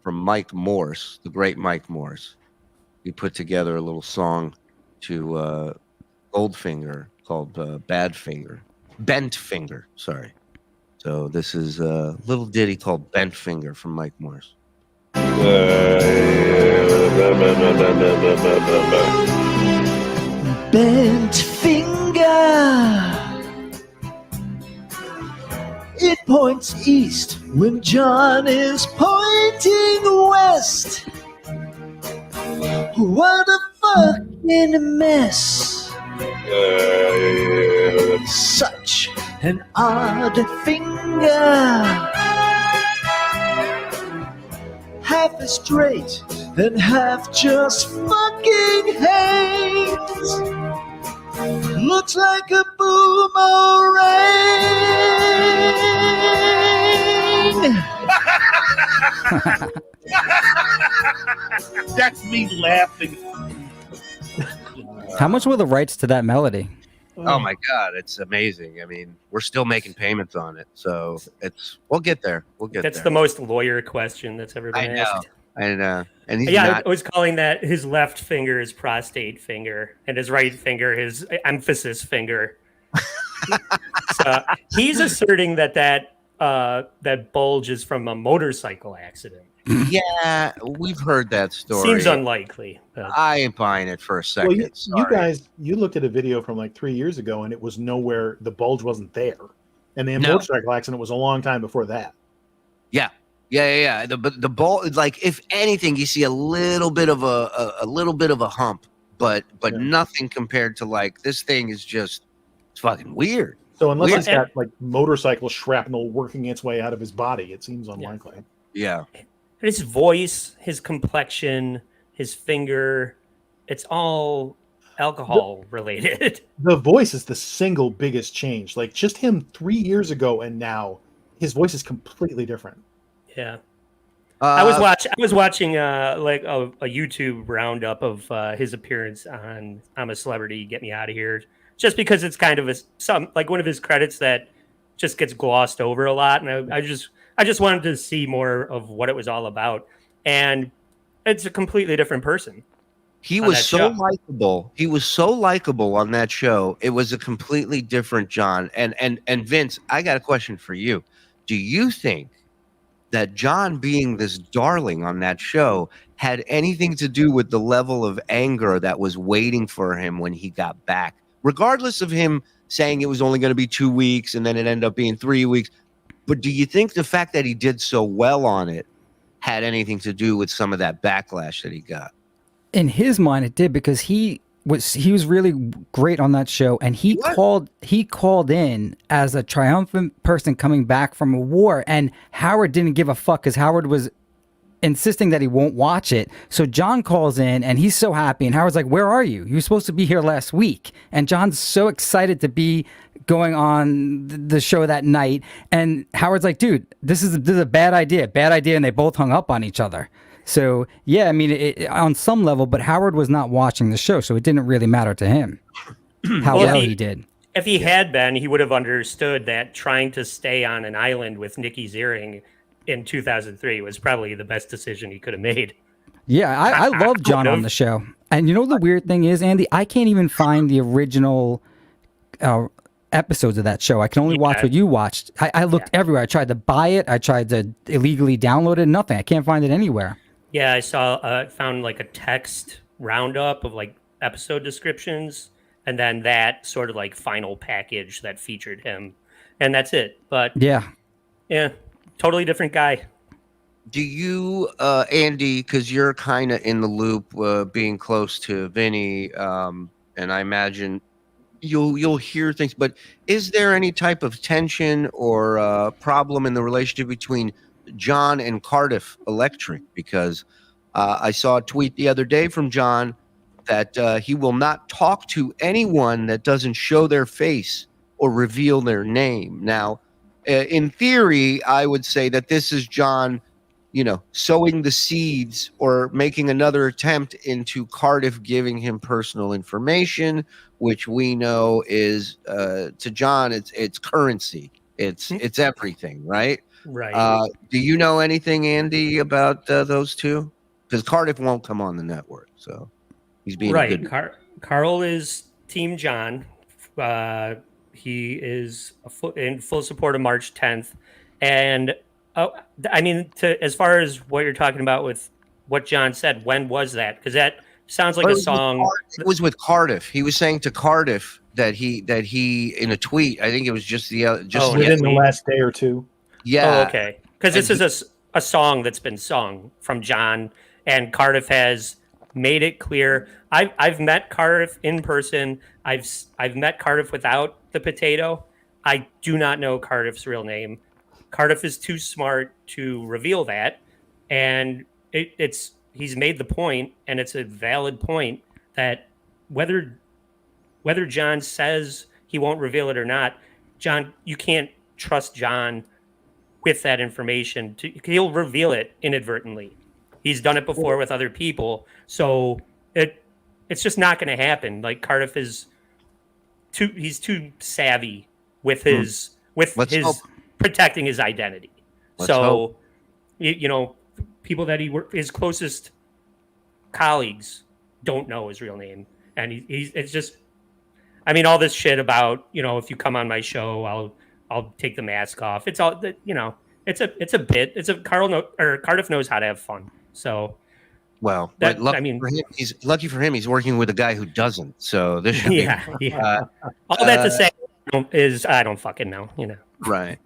Mike Morse, the great Mike Morse. He put together a little song to Goldfinger called Badfinger. Bent Finger, sorry. So this is a little ditty called Bent Finger from Mike Morse. Bent finger, it points east when John is pointing west. What a fucking mess. Such an odd finger, half is straight and half just fucking hangs. Looks like a boomerang. That's me laughing. How much were the rights to that melody? Oh my God, it's amazing. I mean, we're still making payments on it, so we'll get there. That's the most lawyer question that's ever been asked. I know. And he's I was calling that his left finger his prostate finger and his right finger his emphasis finger. So he's asserting that bulge is from a motorcycle accident. Yeah, we've heard that story. Seems unlikely. But. I ain't buying it for a second. Well, you looked at a video from like 3 years ago, and it was nowhere. The bulge wasn't there, and the motorcycle accident was a long time before that. Yeah. The bulge, like if anything, you see a little bit of a hump, but nothing compared to like this thing is just it's fucking weird. So unless he's got like motorcycle shrapnel working its way out of his body, it seems unlikely. Yeah. His voice, his complexion, his finger, it's all alcohol related. The voice is the single biggest change. Like just him 3 years ago and now, his voice is completely different. Yeah. I was watching like a YouTube roundup of his appearance on I'm a Celebrity, Get Me Out of Here, just because it's kind of one of his credits that just gets glossed over a lot. And I just wanted to see more of what it was all about. And it's a completely different person. He on was that so show. likable. He was so likable on that show. It was a completely different John. And Vince, I got a question for you. Do you think that John being this darling on that show had anything to do with the level of anger that was waiting for him when he got back, regardless of him saying it was only going to be 2 weeks and then it ended up being 3 weeks? But do you think the fact that he did so well on it had anything to do with some of that backlash that he got? In his mind, it did, because he was really great on that show, and he called in as a triumphant person coming back from a war, and Howard didn't give a fuck because Howard was insisting that he won't watch it. So John calls in and he's so happy, and Howard's like, "Where are you? You were supposed to be here last week." And John's so excited to be going on the show that night, and Howard's like, "Dude, this is a bad idea," and they both hung up on each other. So yeah, I mean, it, on some level, but Howard was not watching the show, so it didn't really matter to him how well he did. If he had been, he would have understood that trying to stay on an island with Nikki Ziering in 2003 was probably the best decision he could have made. Yeah, I love John on the show. And you know the weird thing is, Andy, I can't even find the original episodes of that show. I can only watch what you watched. I looked everywhere. I tried to buy it. I tried to illegally download it. Nothing. I can't find it anywhere. Yeah, I found like a text roundup of like episode descriptions, and then that sort of like final package that featured him, and that's it. But yeah, totally different guy. Do you, Andy, because you're kind of in the loop, being close to Vinny, and I imagine you'll hear things, but is there any type of tension or problem in the relationship between John and Cardiff Electric? Because I saw a tweet the other day from John that he will not talk to anyone that doesn't show their face or reveal their name. Now, in theory, I would say that this is John, sowing the seeds or making another attempt into Cardiff giving him personal information, which we know is to John, it's currency. It's everything, right? Right. Do you know anything, Andy, about those two? Because Cardiff won't come on the network, so he's being right. good. Carl is Team John. He is in full support of March 10th, and I mean, as far as what you're talking about with what John said, when was that? Because that sounds like a song. It was with Cardiff. He was saying to Cardiff that he in a tweet. I think it was just within the last day or two. Yeah. Oh, okay. Because this is a song that's been sung from John, and Cardiff has made it clear. I've met Cardiff in person. I've met Cardiff without the potato. I do not know Cardiff's real name. Cardiff is too smart to reveal that, and he's made the point, and it's a valid point, that whether John says he won't reveal it or not, John, you can't trust John with that information. He'll reveal it inadvertently. He's done it before with other people, so it's just not going to happen. Like, Cardiff is he's too savvy with his protecting his identity. So, people that his closest colleagues don't know his real name, and it's just, I mean, all this shit about, if you come on my show, I'll take the mask off. It's all that, it's a bit. Cardiff knows how to have fun. So, well, lucky for him, he's working with a guy who doesn't. So this should be all that to say is I don't fucking know. Right.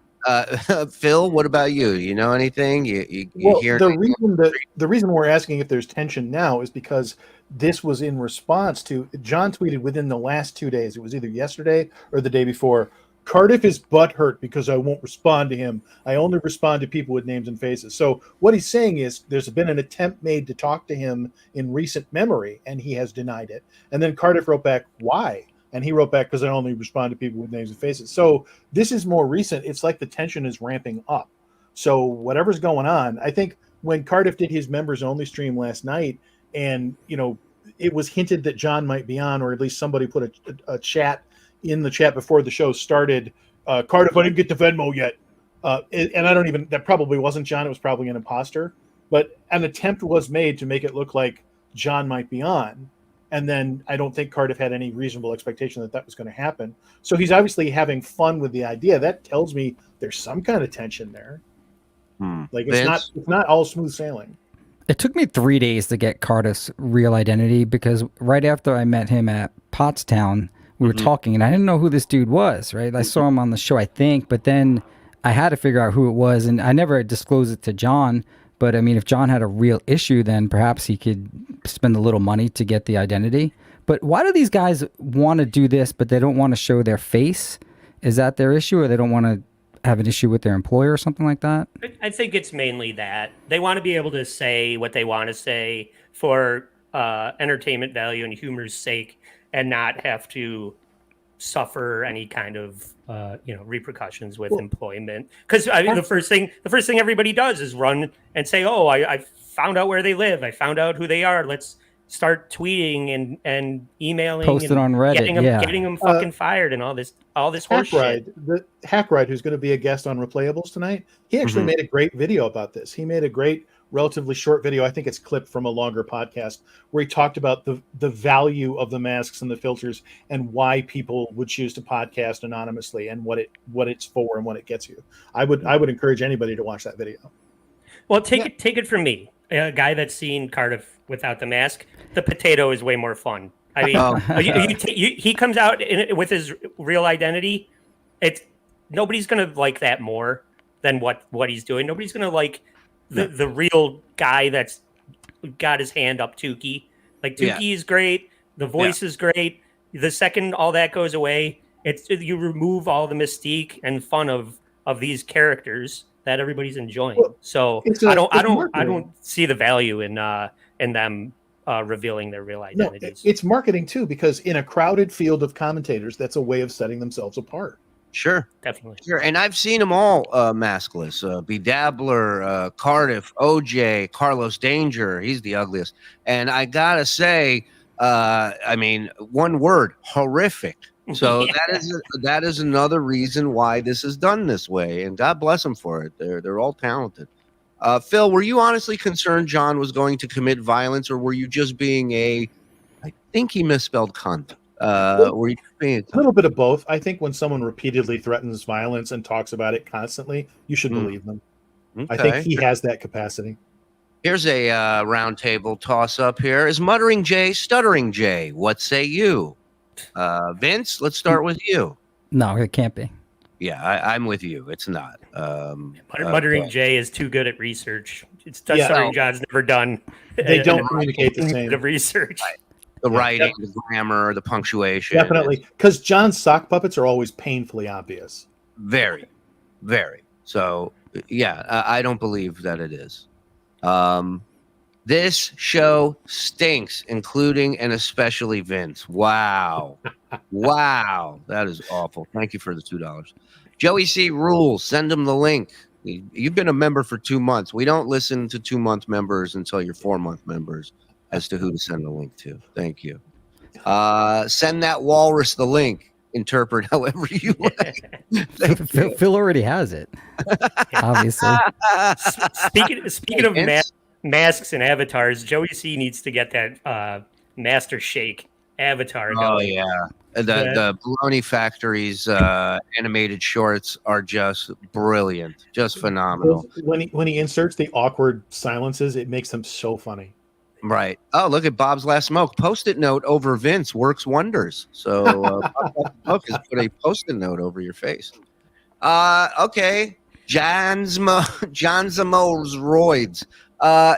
Phil, what about you? You know anything? You hear the reason we're asking if there's tension now is because this was in response to John tweeted within the last 2 days. It was either yesterday or the day before. Cardiff is butthurt because I won't respond to him. I only respond to people with names and faces. So what he's saying is there's been an attempt made to talk to him in recent memory, and he has denied it. And then Cardiff wrote back, why? And he wrote back, because I only respond to people with names and faces. So this is more recent. It's like the tension is ramping up. So whatever's going on, I think when Cardiff did his members only stream last night, and it was hinted that John might be on, or at least somebody put a chat in the chat before the show started, Cardiff, I didn't get to Venmo yet. And I don't even, that probably wasn't John. It was probably an imposter. But an attempt was made to make it look like John might be on. And then I don't think Cardiff had any reasonable expectation that was going to happen. So he's obviously having fun with the idea. That tells me there's some kind of tension there. Like it's not all smooth sailing. It took me 3 days to get Cardiff's real identity because right after I met him at Pottstown, we were talking and I didn't know who this dude was, right? I saw him on the show, I think, but then I had to figure out who it was, and I never disclosed it to John. But I mean, if John had a real issue, then perhaps he could spend a little money to get the identity. But why do these guys want to do this, but they don't want to show their face? Is that their issue, or they don't want to have an issue with their employer or something like that? I think it's mainly that they want to be able to say what they want to say for entertainment value and humor's sake, and not have to suffer any kind of repercussions with employment. Because I mean, the first thing everybody does is run and say, "Oh, I found out where they live. I found out who they are. Let's start tweeting and emailing, Post it on Reddit, getting them fucking fired, and all this horse shit." The Hackride, who's going to be a guest on Replayables tonight, he actually made a great video about this. He made a great, relatively short video. I think it's clipped from a longer podcast where he talked about the value of the masks and the filters and why people would choose to podcast anonymously and what it's for and what it gets you. I would encourage anybody to watch that video. Well, take it from me, a guy that's seen Cardiff without the mask. The potato is way more fun. I mean, he comes out with his real identity. Nobody's gonna like that more than what he's doing. Nobody's gonna like the real guy that's got his hand up Tukey. Like Tukey is great. The voice is great. The second all that goes away, you remove all the mystique and fun of these characters that everybody's enjoying. So I don't see the value in them revealing their real identities. No, it's marketing too, because in a crowded field of commentators, that's a way of setting themselves apart. Sure. Definitely. Sure. And I've seen them all maskless. Dabbler, Cardiff, OJ, Carlos Danger. He's the ugliest. And I got to say, I mean, one word, horrific. So that is another reason why this is done this way. And God bless them for it. They're all talented. Phil, were you honestly concerned John was going to commit violence, or were you just being I think he misspelled cunt? Were you being a little bit of both? I think when someone repeatedly threatens violence and talks about it constantly, you should believe them. Okay. I think he has that capacity. Here's a roundtable toss up here. Is Muttering Jay Stuttering Jay? What say you? Vince, let's start with you. No, it can't be. Yeah, I'm with you. It's not. Muttering Jay is too good at research. It's Stuttering John's never done. They don't communicate the same. The research. Right. The writing, the grammar, the punctuation. Definitely. Because John's sock puppets are always painfully obvious. Very, very. So, yeah, I don't believe that it is. This show stinks, including and especially Vince. Wow. Wow. That is awful. Thank you for the $2. Joey C. rules. Send him the link. You've been a member for 2 months. We don't listen to 2-month members until you're 4-month members as to who to send the link to. Thank you. Send that walrus the link. Interpret however you like. Phil already has it, obviously. Speaking of masks and avatars, Joey C needs to get that Master Shake avatar going. Oh yeah, the Baloney Factory's animated shorts are just brilliant, just phenomenal. When he inserts the awkward silences, it makes them so funny. Right. Oh, look at Bob's Last Smoke. Post-it note over Vince works wonders. So Bob's Last Smoke has put a post-it note over your face. Okay. Johnzamo's roids.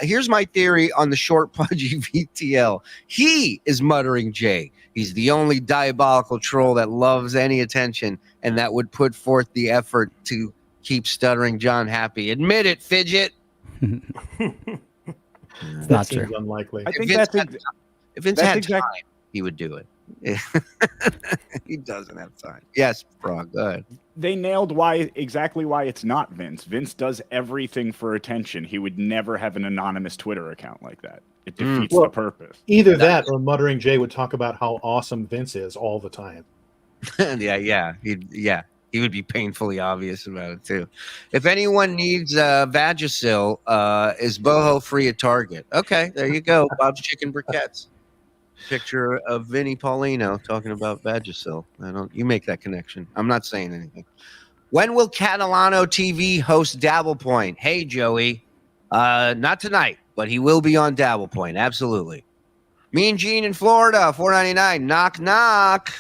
Here's my theory on the short pudgy VTL. He is Muttering Jay. He's the only diabolical troll that loves any attention and that would put forth the effort to keep Stuttering John happy. Admit it, Fidget. It's not true. Unlikely. I think if Vince had time, he would do it. He doesn't have time. Yes, Frog, go ahead. They nailed exactly why it's not Vince. Vince does everything for attention. He would never have an anonymous Twitter account like that. It defeats the purpose. Either that or Muttering Jay would talk about how awesome Vince is all the time. Yeah. He would be painfully obvious about it too. If anyone needs Vagisil, is boho free at Target? Okay, there you go. Bob's Chicken Briquettes. Picture of Vinnie Paulino talking about Vagisil. You make that connection. I'm not saying anything. When will Catalano TV host Dabble Point? Hey, Joey. Not tonight, but he will be on Dabble Point. Absolutely. Mean Gene in Florida, $4.99. Knock, knock.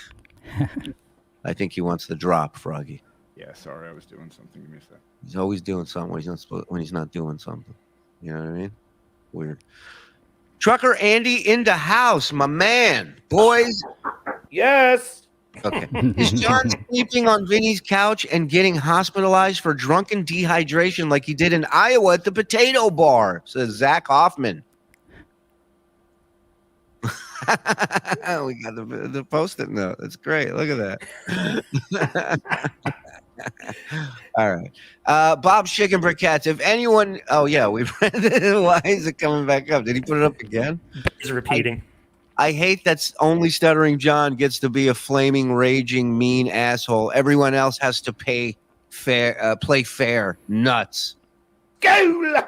I think he wants the drop, Froggy. Yeah, sorry, I was doing something. You missed that. He's always doing something when he's not doing something. You know what I mean? Weird. Trucker Andy in the house, my man. Boys. Yes. Okay. Is John sleeping on Vinny's couch and getting hospitalized for drunken dehydration like he did in Iowa at the Potato Bar? Says Zach Hoffman. We got the post-it note. That's great. Look at that. All right. Bob's Chicken Briquettes. If anyone, we read it. Why is it coming back up? Did he put it up again? It's repeating. I hate that only Stuttering John gets to be a flaming, raging, mean asshole. Everyone else has to play fair. Nuts. Go!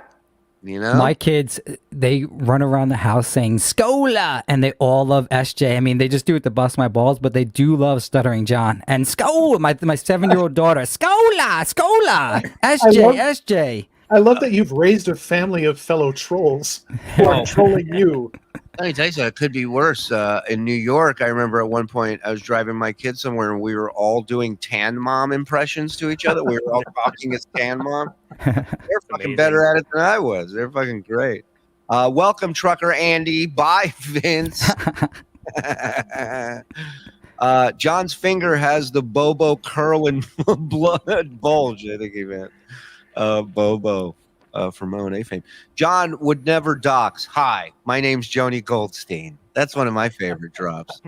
You know? My kids, they run around the house saying Scola, and they all love SJ. I mean, they just do it to bust my balls, but they do love Stuttering John. And Scola, my 7-year-old daughter, Scola, SJ. I love that you've raised a family of fellow trolls who are trolling you. Let me tell you something. It could be worse. In New York, I remember at one point I was driving my kids somewhere and we were all doing Tan Mom impressions to each other. We were all talking as Tan Mom. They're fucking better at it than I was. They're fucking great. Welcome, Trucker Andy. Bye, Vince. John's finger has the Bobo curling blood bulge. I think he meant Bobo. From O&A fame. John would never dox. Hi, my name's Joni Goldstein. That's one of my favorite drops.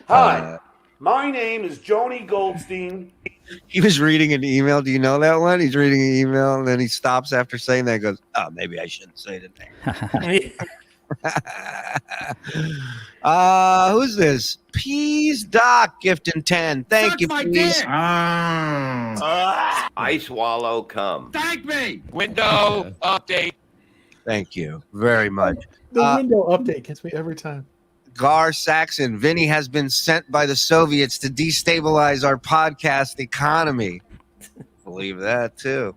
Hi, my name is Joni Goldstein. He was reading an email. Do you know that one? He's reading an email and then he stops after saying that and goes, oh, maybe I shouldn't say the name. Who's this? Peas Doc gifting 10. Thank you, Peas. I swallow cum. Thank me. Window update. Thank you very much. The window update gets me every time. Gar Saxon, Vinny has been sent by the Soviets to destabilize our podcast economy. Believe that too.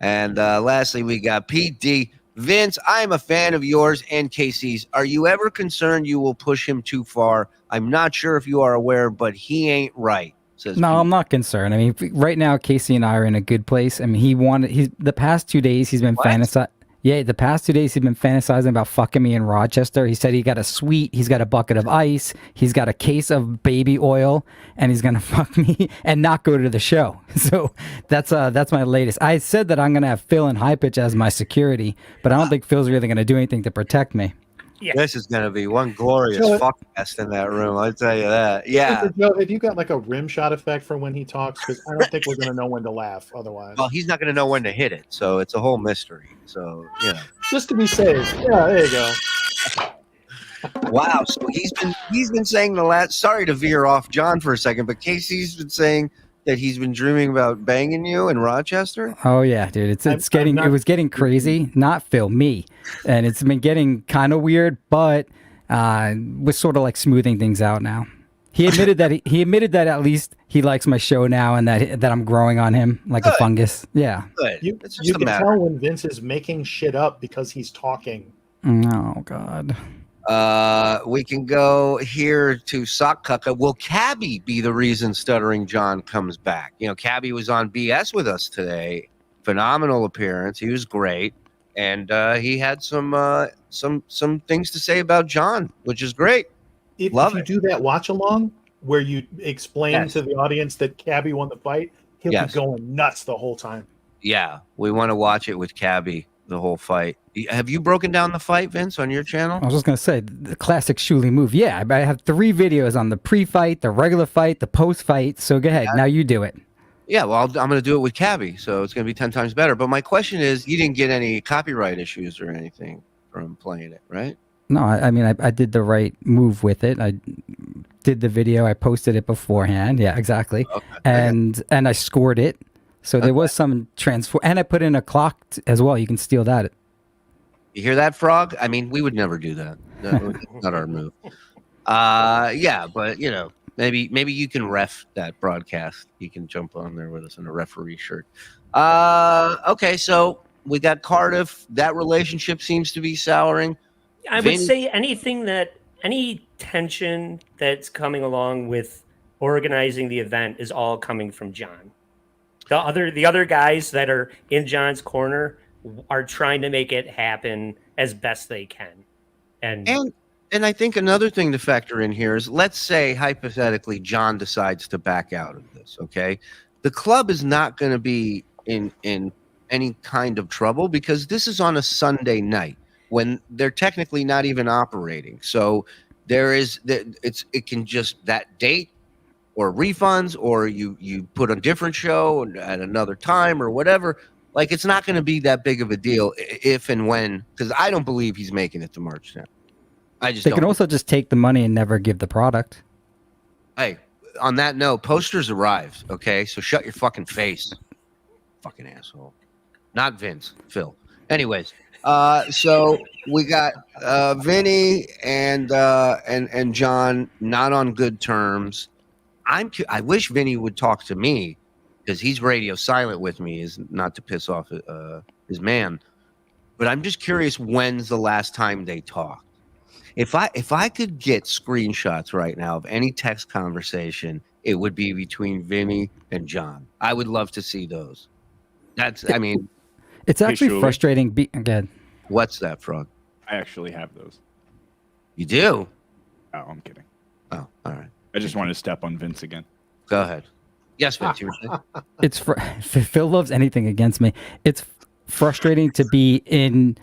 And lastly, we got Pete D. Vince, I'm a fan of yours and Casey's. Are you ever concerned you will push him too far? I'm not sure if you are aware, but he ain't right. Says No, Pete. I'm not concerned. I mean, right now Casey and I are in a good place. I mean, he's the past 2 days he's been fantasizing. Yeah, the past 2 days he's been fantasizing about fucking me in Rochester. He said he got a suite, he's got a bucket of ice, he's got a case of baby oil, and he's gonna fuck me and not go to the show. So that's my latest. I said that I'm gonna have Phil and High Pitch as my security, but I don't think Phil's really gonna do anything to protect me. Yeah. This is going to be one glorious fuck fest in that room. I'll tell you that. Yeah. Joe, have you got like a rim shot effect for when he talks? Because I don't think we're going to know when to laugh otherwise. Well, he's not going to know when to hit it. So it's a whole mystery. So, yeah. Just to be safe. Yeah, there you go. Wow. So he's been saying the last, sorry to veer off John for a second, but Casey's been saying that he's been dreaming about banging you in Rochester. Oh yeah, dude. It was getting crazy. Not Phil, me. And it's been getting kind of weird, but we're sort of like smoothing things out now. He admitted that at least he likes my show now and that I'm growing on him like a fungus. Yeah. Good. You can tell when Vince is making shit up because he's talking. Oh God. We can go here to Sock Cucka. Will Cabby be the reason Stuttering John comes back? You know, Cabby was on BS with us today. Phenomenal appearance. He was great. And he had some things to say about John, which is great. If you do that watch along where you explain to the audience that Cabby won the fight, he'll be going nuts the whole time. Yeah, we want to watch it with Cabby, the whole fight. Have you broken down the fight, Vince, on your channel? I was just going to say, the classic Shuli move. Yeah, I have 3 videos on the pre-fight, the regular fight, the post-fight. So go ahead. Now you do it. Yeah, well, I'm going to do it with Cabby, so it's going to be 10 times better. But my question is, you didn't get any copyright issues or anything from playing it, right? No, I mean, I did the right move with it. I did the video. I posted it beforehand. Yeah, exactly. And I scored it. So there was some transform, and I put in a clock as well. You can steal that. You hear that, Frog? I mean, we would never do that. That's not our move. Yeah, but you know, maybe you can ref that broadcast. You can jump on there with us in a referee shirt. Okay, so we got Cardiff. That relationship seems to be souring. I would say any tension that's coming along with organizing the event is all coming from John. The other guys that are in John's corner are trying to make it happen as best they can. And I think another thing to factor in here is, let's say hypothetically John decides to back out of this, okay? The club is not going to be in any kind of trouble because this is on a Sunday night when they're technically not even operating. So it can just that date or refunds, or you put a different show at another time or whatever. Like, it's not going to be that big of a deal if and when, because I don't believe he's making it to March 10th. They can also just take the money and never give the product. Hey, on that note, posters arrived, okay? So shut your fucking face. Fucking asshole. Not Vince, Phil. Anyways, so we got Vinny and John not on good terms. I wish Vinny would talk to me, because he's radio silent with me, is not to piss off his man. But I'm just curious, when's the last time they talked? If I could get screenshots right now of any text conversation, it would be between Vinny and John. I would love to see those. It's actually frustrating. Again, what's that, Frog? I actually have those. You do? Oh, I'm kidding. Oh, all right. I just wanted to step on Vince again. Go ahead. Yes, Vince, you were saying? Phil loves anything against me. It's frustrating to be in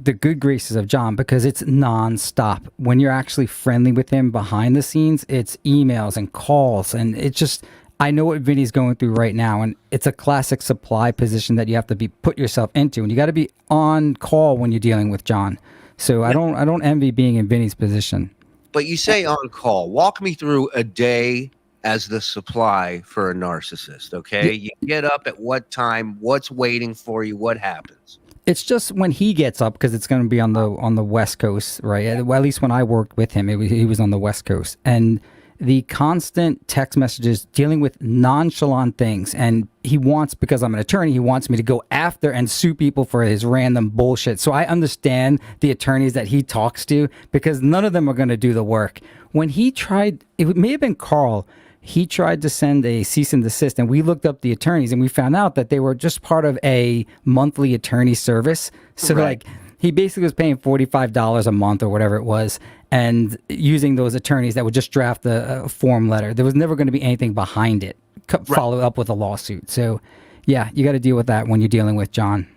the good graces of John because it's nonstop. When you're actually friendly with him behind the scenes, it's emails and calls, and it's just, I know what Vinny's going through right now, and it's a classic supply position that you have to put yourself into, and you got to be on call when you're dealing with John. So I don't envy being in Vinny's position. But you say on call. Walk me through a day as the supply for a narcissist, okay? You get up at what time? What's waiting for you? What happens? It's just when he gets up, because it's going to be on the West Coast, right? Well, at least when I worked with him, he was on the West Coast. And the constant text messages dealing with nonchalant things. And he wants, because I'm an attorney, he wants me to go after and sue people for his random bullshit. So I understand the attorneys that he talks to, because none of them are going to do the work. When he tried, it may have been Carl, he tried to send a cease and desist, and we looked up the attorneys and we found out that they were just part of a monthly attorney service. So like, he basically was paying $45 a month or whatever it was, and using those attorneys that would just draft a form letter. There was never going to be anything behind it, follow up with a lawsuit. So yeah, you got to deal with that when you're dealing with John.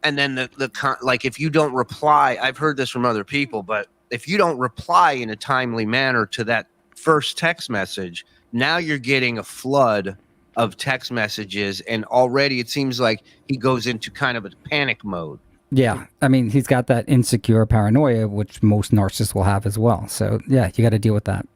And then like, if you don't reply, I've heard this from other people, but if you don't reply in a timely manner to that first text message, now you're getting a flood of text messages, and already it seems like he goes into kind of a panic mode. Yeah, I mean, he's got that insecure paranoia, which most narcissists will have as well. So yeah, you got to deal with that.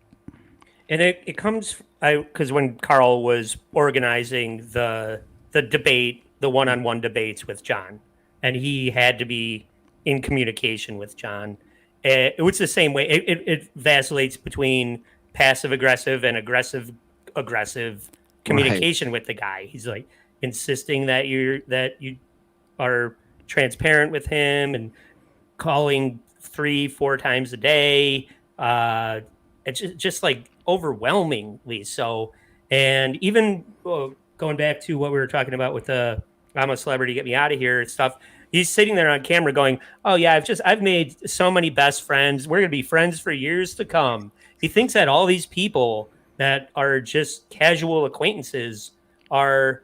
And it comes, because when Carl was organizing the debate, the one-on-one debates with John, and he had to be in communication with John, it was the same way. It vacillates between passive-aggressive and aggressive communication with the guy. He's like insisting that you are transparent with him and calling 3-4 times a day. It's just like overwhelmingly so. And even going back to what we were talking about with the I'm a celebrity, get me out of here and stuff. He's sitting there on camera going, oh yeah, I've made so many best friends. We're going to be friends for years to come. He thinks that all these people that are just casual acquaintances are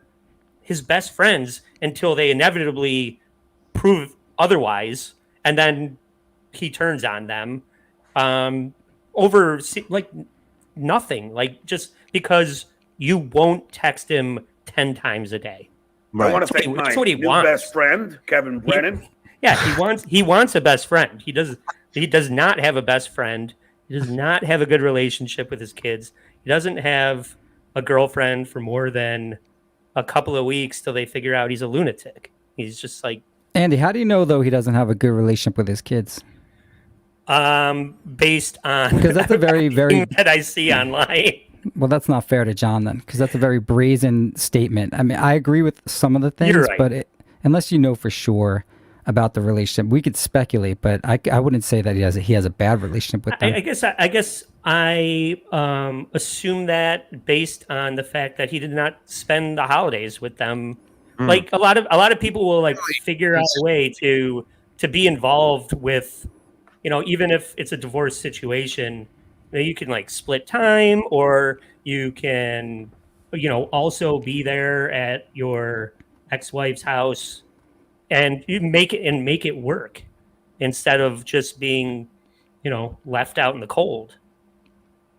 his best friends until they inevitably prove otherwise, and then he turns on them over like nothing, like just because you won't text him 10 times a day. Right. I want to thank my new best friend, Kevin Brennan. He wants a best friend. He does not have a best friend, He does not have a good relationship with his kids. He doesn't have a girlfriend for more than a couple of weeks till they figure out he's a lunatic. He's just like, Andy, how do you know though he doesn't have a good relationship with his kids? Based on Because that's a very, very that I see online. well, that's not fair to John then, because that's a very brazen statement. I mean, I agree with some of the things, You're right. but unless you know for sure about the relationship, we could speculate. But I wouldn't say that he has a bad relationship with them. I guess I assume that based on the fact that he did not spend the holidays with them. Like a lot of people will like figure out a way to be involved with, even if it's a divorce situation, you can like split time, or you can, also be there at your ex-wife's house and you make it work instead of just being, left out in the cold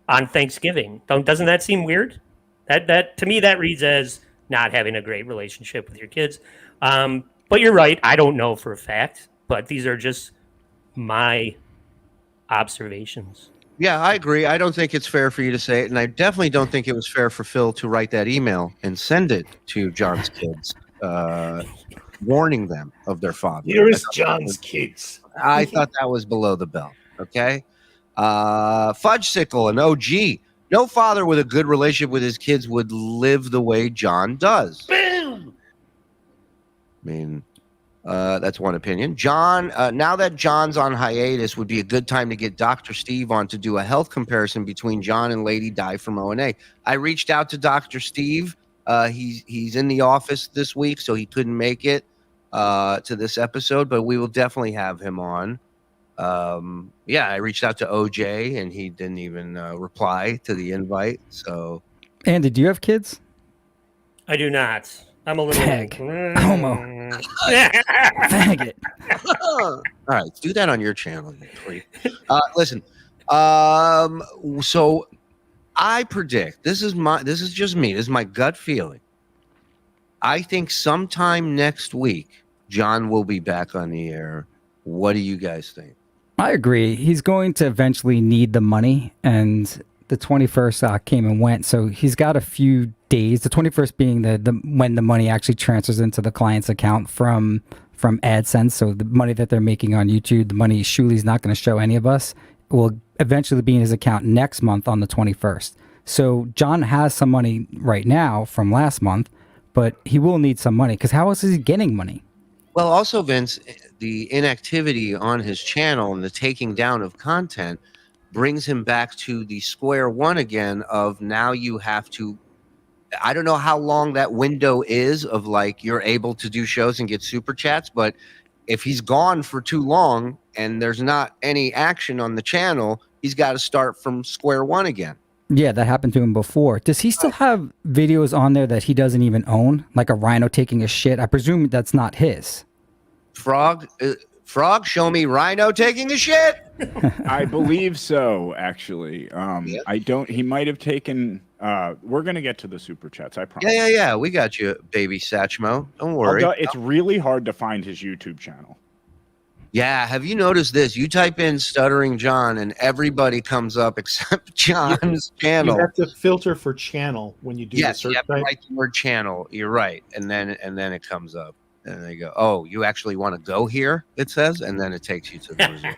on Thanksgiving. Doesn't that seem weird? That to me, that reads as not having a great relationship with your kids. But you're right. I don't know for a fact, but these are just my observations. Yeah, I agree. I don't think it's fair for you to say it, and I definitely don't think it was fair for Phil to write that email and send it to John's kids, warning them of their father. Here is John's kids. I thought that was below the belt. Okay, Fudgesicle and OG. No father with a good relationship with his kids would live the way John does. Boom. I mean, that's one opinion. John, now that John's on hiatus, would be a good time to get Dr. Steve on to do a health comparison between John and Lady Di from O&A. I reached out to Dr. Steve. He's in the office this week, so he couldn't make it to this episode, but we will definitely have him on. I reached out to OJ, and he didn't even reply to the invite. So, Andy, do you have kids? I do not. I'm a little homo. Faggot. all right, do that on your channel, you tweet. Listen, so I predict this is just me. This is my gut feeling. I think sometime next week, John will be back on the air. What do you guys think? I agree. He's going to eventually need the money, and the 21st came and went, so he's got a few days. The 21st being the when the money actually transfers into the client's account from AdSense. So the money that they're making on YouTube, the money Shuli's not going to show any of us, will eventually be in his account next month on the 21st. So John has some money right now from last month, but he will need some money because how else is he getting money? Well, also, Vince, the inactivity on his channel and the taking down of content brings him back to the square one again of now you have to, I don't know how long that window is of like you're able to do shows and get super chats, but if he's gone for too long and there's not any action on the channel, he's got to start from square one again. Yeah, that happened to him before. Does he still have videos on there that he doesn't even own? Like a rhino taking a shit? I presume that's not his. Frog, show me rhino taking a shit. I believe so, actually. I don't. He might have taken. We're gonna get to the super chats. I promise. Yeah. We got you, baby Satchmo. Don't worry. It's really hard to find his YouTube channel. Yeah. Have you noticed this? You type in "Stuttering John" and everybody comes up except John's channel. You have to filter for channel when you do the search. You have to write the word "channel." You're right, and then it comes up. And they go, oh, you actually want to go here? It says, and then it takes you to the result.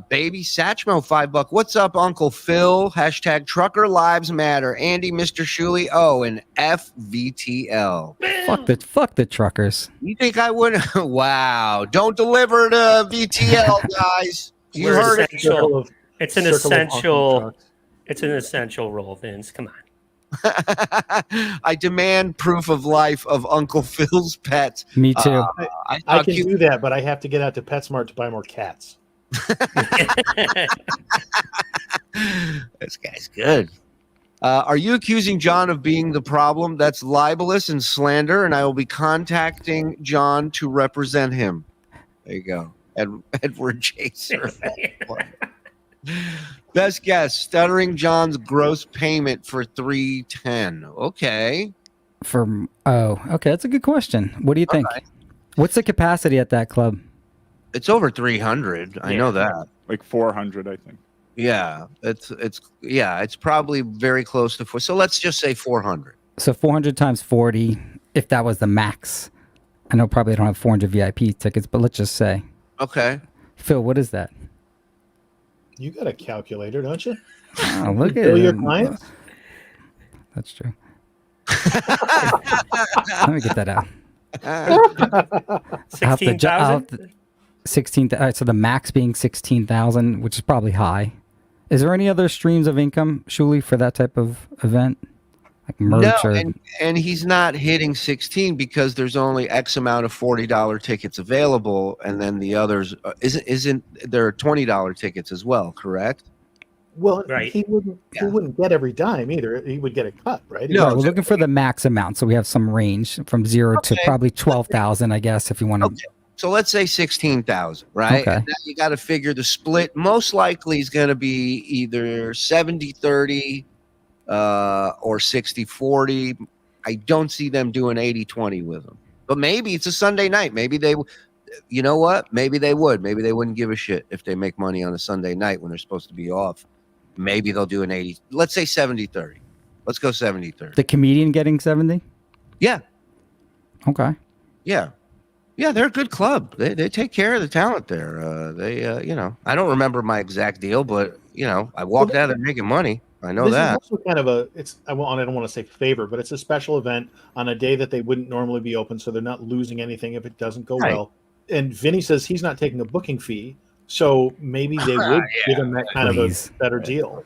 Baby Satchmo, $5. What's up, Uncle Phil? # Trucker Lives Matter. Andy, Mr. Shuli. Oh, and FVTL. Fuck the truckers. You think I would? Wow! Don't deliver to VTL, guys. You heard it. It's an essential. It's an essential role, Vince. Come on. I demand proof of life of Uncle Phil's pets. Me too. I can do that, but I have to get out to PetSmart to buy more cats. This guy's good. Are you accusing John of being the problem? That's libelous and slander, and I will be contacting John to represent him. There you go. Edward Chaser. Best guess, Stuttering John's gross payment for 310. Okay. Okay, that's a good question. What do you think? Right. What's the capacity at that club? It's over 300. I know that. Like 400, I think. Yeah, it's probably very close to 4. So let's just say 400. So 400 times 40, if that was the max. I know probably I don't have 400 VIP tickets, but let's just say. Okay. Phil, what is that? You got a calculator, don't you? Oh, look at Bill your it. clients? That's true. Let me get that out. 16,000. 16. All right, so the max being 16,000, which is probably high. Is there any other streams of income, Shuli, for that type of event? Like merch No, or and he's not hitting 16 because there's only X amount of $40 tickets available, and then the others isn't there are $20 tickets as well, correct? Well, Right. he wouldn't get every dime either. He would get a cut, right? no, we're looking for the max amount, so we have some range from 0 to Okay. probably 12,000, I guess, if you want to. Okay. So let's say 16,000, right? Okay. And now you got to figure the split most likely is going to be either 70-30 or 60-40. I don't see them doing 80-20 with them. But maybe it's a Sunday night. Maybe they, you know what? Maybe they would. Maybe they wouldn't give a shit if they make money on a Sunday night when they're supposed to be off. Maybe they'll do an 80. Let's say 70-30. Let's go 70-30. The comedian getting 70? Yeah. Okay. Yeah. Yeah, they're a good club. They take care of the talent there. I don't remember my exact deal, but I walked out of there making money. I know This that. is also kind of I don't want to say favor, but it's a special event on a day that they wouldn't normally be open, so they're not losing anything if it doesn't go Right. well. And Vinny says he's not taking a booking fee, so maybe they would give him that kind Please. of a better deal.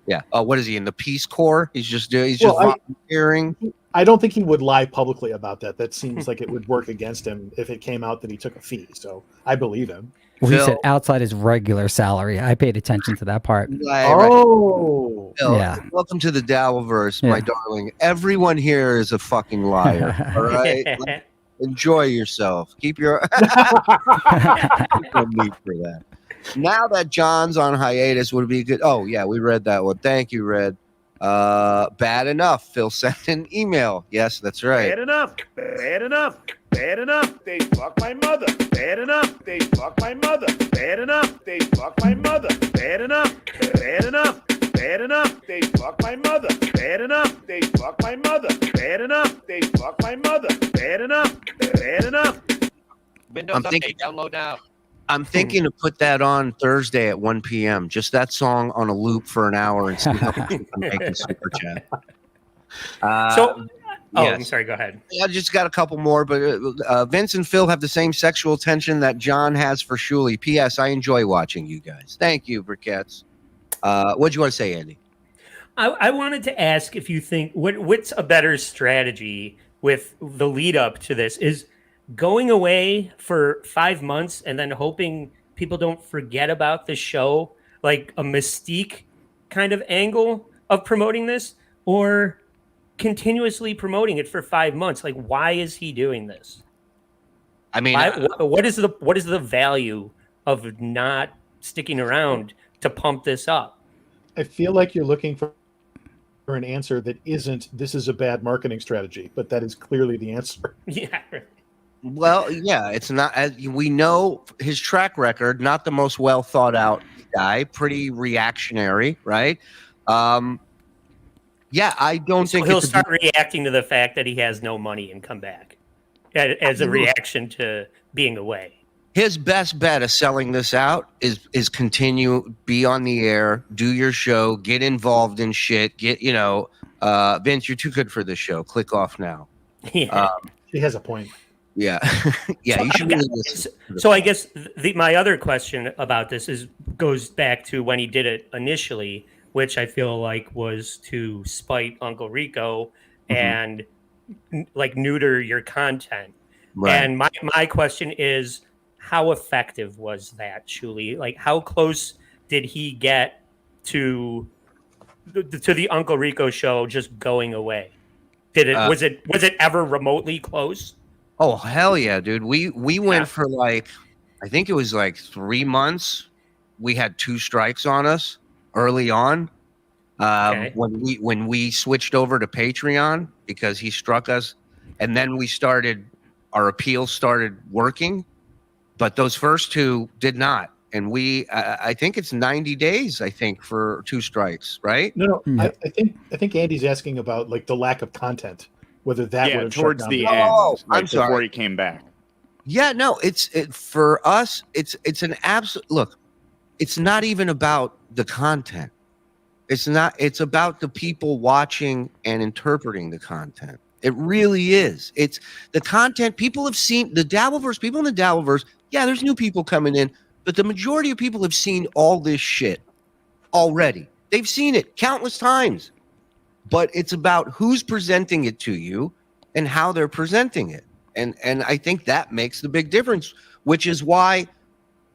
Yeah. Oh, what is he in the Peace Corps? He's just Well, volunteering. I don't think he would lie publicly about that. That seems like it would work against him if it came out that he took a fee. So I believe him. Well, he Phil. said outside his regular salary. I paid attention to that part. Right. Oh, Phil, Yeah. welcome to the Dabbleverse, my Yeah. darling. Everyone here is a fucking liar. All right. Enjoy yourself. Keep your no need for that. Now that John's on hiatus, would it be good? Oh yeah, we read that one. Thank you, Red. Bad enough. Phil sent an email. Yes, that's right. Bad enough. Bad enough. Bad enough. They fuck my mother. Bad enough. They fuck my mother. Bad enough. They fuck my mother. Bad enough. Bad enough. Bad enough. They fuck my mother. Bad enough. They fuck my mother. Bad enough. They fuck my mother. Bad enough. Bad enough. Windows I'm update. thinking- Download now. I'm thinking to put that on Thursday at 1 p.m. Just that song on a loop for an hour and see how many people make a super chat. I'm sorry. Go ahead. I just got a couple more, but Vince and Phil have the same sexual tension that John has for Shuli. P.S. I enjoy watching you guys. Thank you, Briquettes. What'd you want to say, Andy? I wanted to ask if you think what's a better strategy with the lead up to this is going away for 5 months and then hoping people don't forget about the show, like a Mystique kind of angle of promoting this, or continuously promoting it for 5 months. Like, why is he doing this? I mean, what is the value of not sticking around to pump this up? I feel like you're looking for an answer that isn't this is a bad marketing strategy, but that is clearly the answer. Yeah. well, yeah, it's not. As we know, his track record, not the most well thought out guy, pretty reactionary, right? Yeah, I don't think He'll it's start reacting to the fact that he has no money and come back as a reaction to being away. his best bet of selling this out is continue, be on the air, do your show, get involved in shit, get Vince, you're too good for this show. Click off now. Yeah. He has a point. Yeah, yeah, you should really listen. So I guess my other question about this goes back to when he did it initially, which I feel like was to spite Uncle Rico and like neuter your content. Right. And my question is, how effective was that, Shuli? Like, how close did he get to the Uncle Rico show just going away? Did it was it ever remotely close? Oh hell yeah, dude. We went for like, I think it was like 3 months. We had 2 strikes on us early on. Okay. When we switched over to Patreon because he struck us, and then our appeals started working, but those first 2 did not. I think it's 90 days. I think for 2 strikes, right? No, Yeah. I think Andy's asking about like the lack of content, whether that would Yeah, have towards shut down the the- end, Oh, like I'm before sorry. he came back. Yeah, no, for us. It's an absolute look. It's not even about the content. It's not. It's about the people watching and interpreting the content. It really is. It's the content people have seen. The Dabbleverse, people in the Dabbleverse. Yeah, there's new people coming in, but the majority of people have seen all this shit already. They've seen it countless times. But it's about who's presenting it to you and how they're presenting it. And I think that makes the big difference, which is why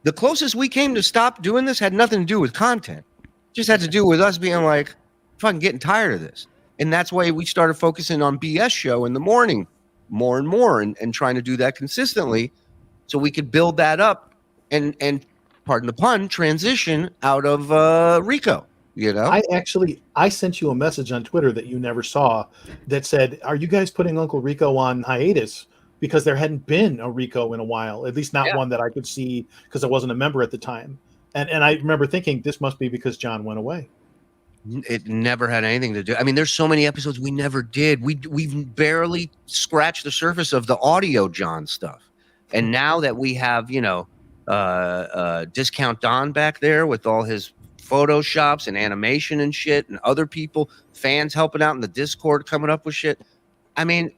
the closest we came to stop doing this had nothing to do with content. Just had to do with us being like, fucking getting tired of this. And that's why we started focusing on BS show in the morning more and more and trying to do that consistently so we could build that up and pardon the pun, transition out of Rico, you know? I sent you a message on Twitter that you never saw that said, "Are you guys putting Uncle Rico on hiatus?" Because there hadn't been a Rico in a while, at least not one that I could see because I wasn't a member at the time. And I remember thinking this must be because John went away. It never had anything to do. I mean, there's so many episodes we never did. We've barely scratched the surface of the audio John stuff. And now that we have, Discount Don back there with all his photoshops and animation and shit, and other people, fans helping out in the Discord coming up with shit. I mean,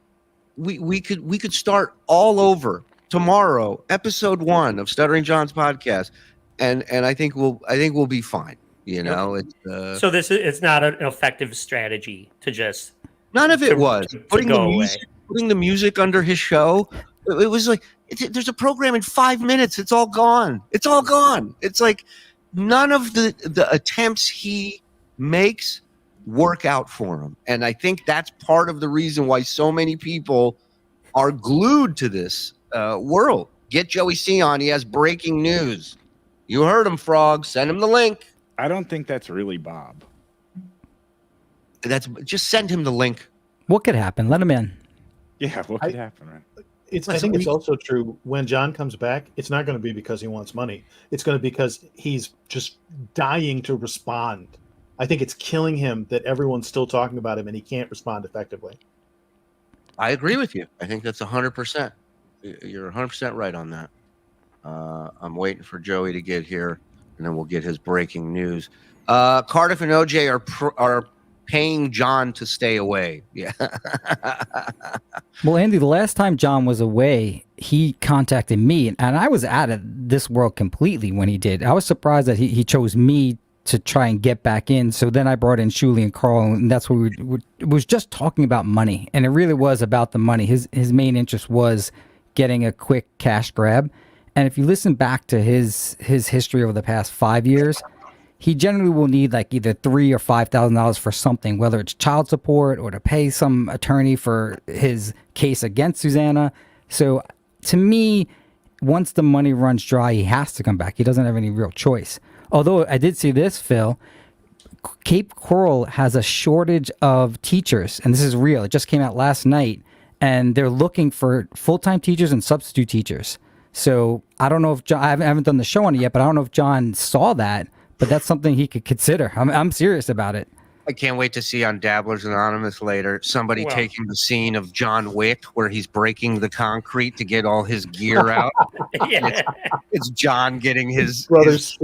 we could start all over tomorrow, episode 1 of Stuttering John's podcast, and I think we'll be fine. You know, it's So it's not an effective strategy to just none of it was putting go the music under his show. It was like there's a program in 5 minutes. It's all gone. It's all gone. It's like none of the attempts he makes work out for him, and I think that's part of the reason why so many people are glued to this world. Get Joey C on. He has breaking news. You heard him, Frog. Send him the link. I don't think that's really Bob. That's just send him the link. What could happen? Let him in. Yeah, what could happen, right? I think it's also true when John comes back, it's not going to be because he wants money. It's going to be because he's just dying to respond. I think it's killing him that everyone's still talking about him and he can't respond effectively. I agree with you. I think that's 100%. You're 100% right on that. I'm waiting for Joey to get here, and then we'll get his breaking news. Cardiff and OJ are paying John to stay away. Yeah. Well, Andy, the last time John was away, he contacted me, and I was out of this world completely when he did. I was surprised that he chose me to try and get back in. So then I brought in Shuli and Carl, and that's where it was just talking about money, and it really was about the money. His main interest was getting a quick cash grab. And if you listen back to his history over the past 5 years, he generally will need like either $3,000 or $5,000 for something, whether it's child support or to pay some attorney for his case against Susanna. So to me, once the money runs dry, he has to come back. He doesn't have any real choice. Although I did see this, Phil, Cape Coral has a shortage of teachers, and this is real. It just came out last night, and they're looking for full-time teachers and substitute teachers. So I don't know if John, I haven't done the show on it yet, but I don't know if John saw that, but that's something he could consider. I'm serious about it. I can't wait to see on Dabblers Anonymous later somebody taking the scene of John Wick where he's breaking the concrete to get all his gear out. Yeah. It's John getting his brother's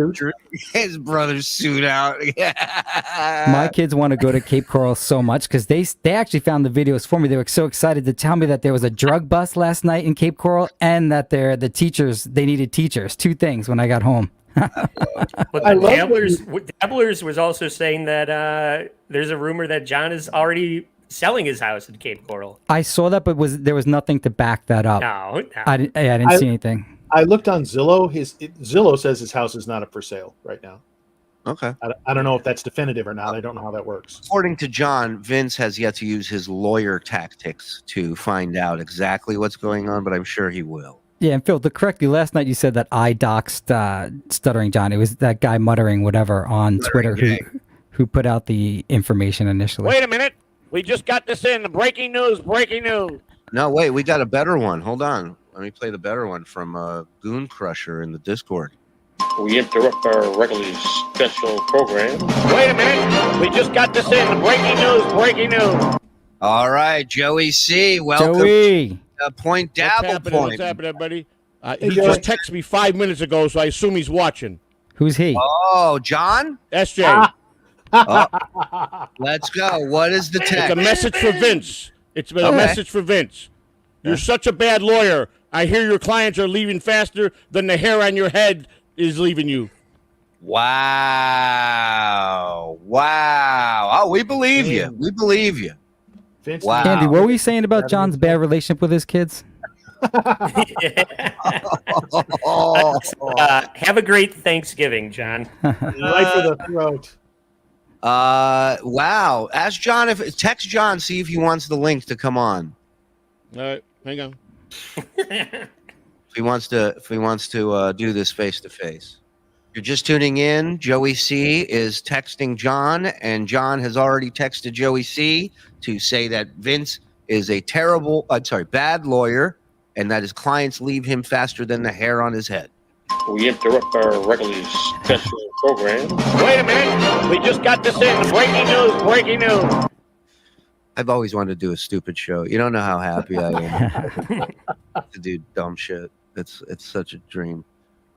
suit out. My kids want to go to Cape Coral so much because they actually found the videos for me. They were so excited to tell me that there was a drug bust last night in Cape Coral and that they needed teachers. 2 things when I got home. But Dabblers was also saying that there's a rumor that John is already selling his house in Cape Coral. I saw that, but there was nothing to back that up. No. I didn't see anything. I looked on Zillow. Zillow says his house is not up for sale right now. Okay. I don't know if that's definitive or not. I don't know how that works. According to John, Vince has yet to use his lawyer tactics to find out exactly what's going on, but I'm sure he will. Yeah, and Phil, to correct you, last night you said that I doxed Stuttering John. It was that guy muttering whatever on Twitter who put out the information initially. Wait a minute. We just got this in. Breaking news. No, wait. We got a better one. Hold on. Let me play the better one from Goon Crusher in the Discord. We interrupt our regularly scheduled program. Wait a minute. We just got this in. Breaking news. Breaking news. All right, Joey C. Welcome Joey. to Point What's Dabble happening? Point. What's happening, everybody? Hey, He Joey. just texted me 5 minutes ago, so I assume he's watching. Who's he? Oh, John? SJ. Let's go. What is the It's text? a message for Vince. It's been a message for Vince. You're such a bad lawyer. I hear your clients are leaving faster than the hair on your head is leaving you. Wow. Oh, we believe you. We believe you. Vince, Wow. Andy, what were you saying about John's bad relationship with his kids? Have a great Thanksgiving, John. right for the throat. Wow. Ask John text John, see if he wants the link to come on. All right, hang on. If he wants to do this face to face. You're just tuning in. Joey C is texting John, and John has already texted Joey C to say that Vince is a bad lawyer, and that his clients leave him faster than the hair on his head. We interrupt our regularly scheduled program. Wait a minute. We just got this in. Breaking news. Breaking news. I've always wanted to do a stupid show. You don't know how happy I am to do dumb shit. It's such a dream.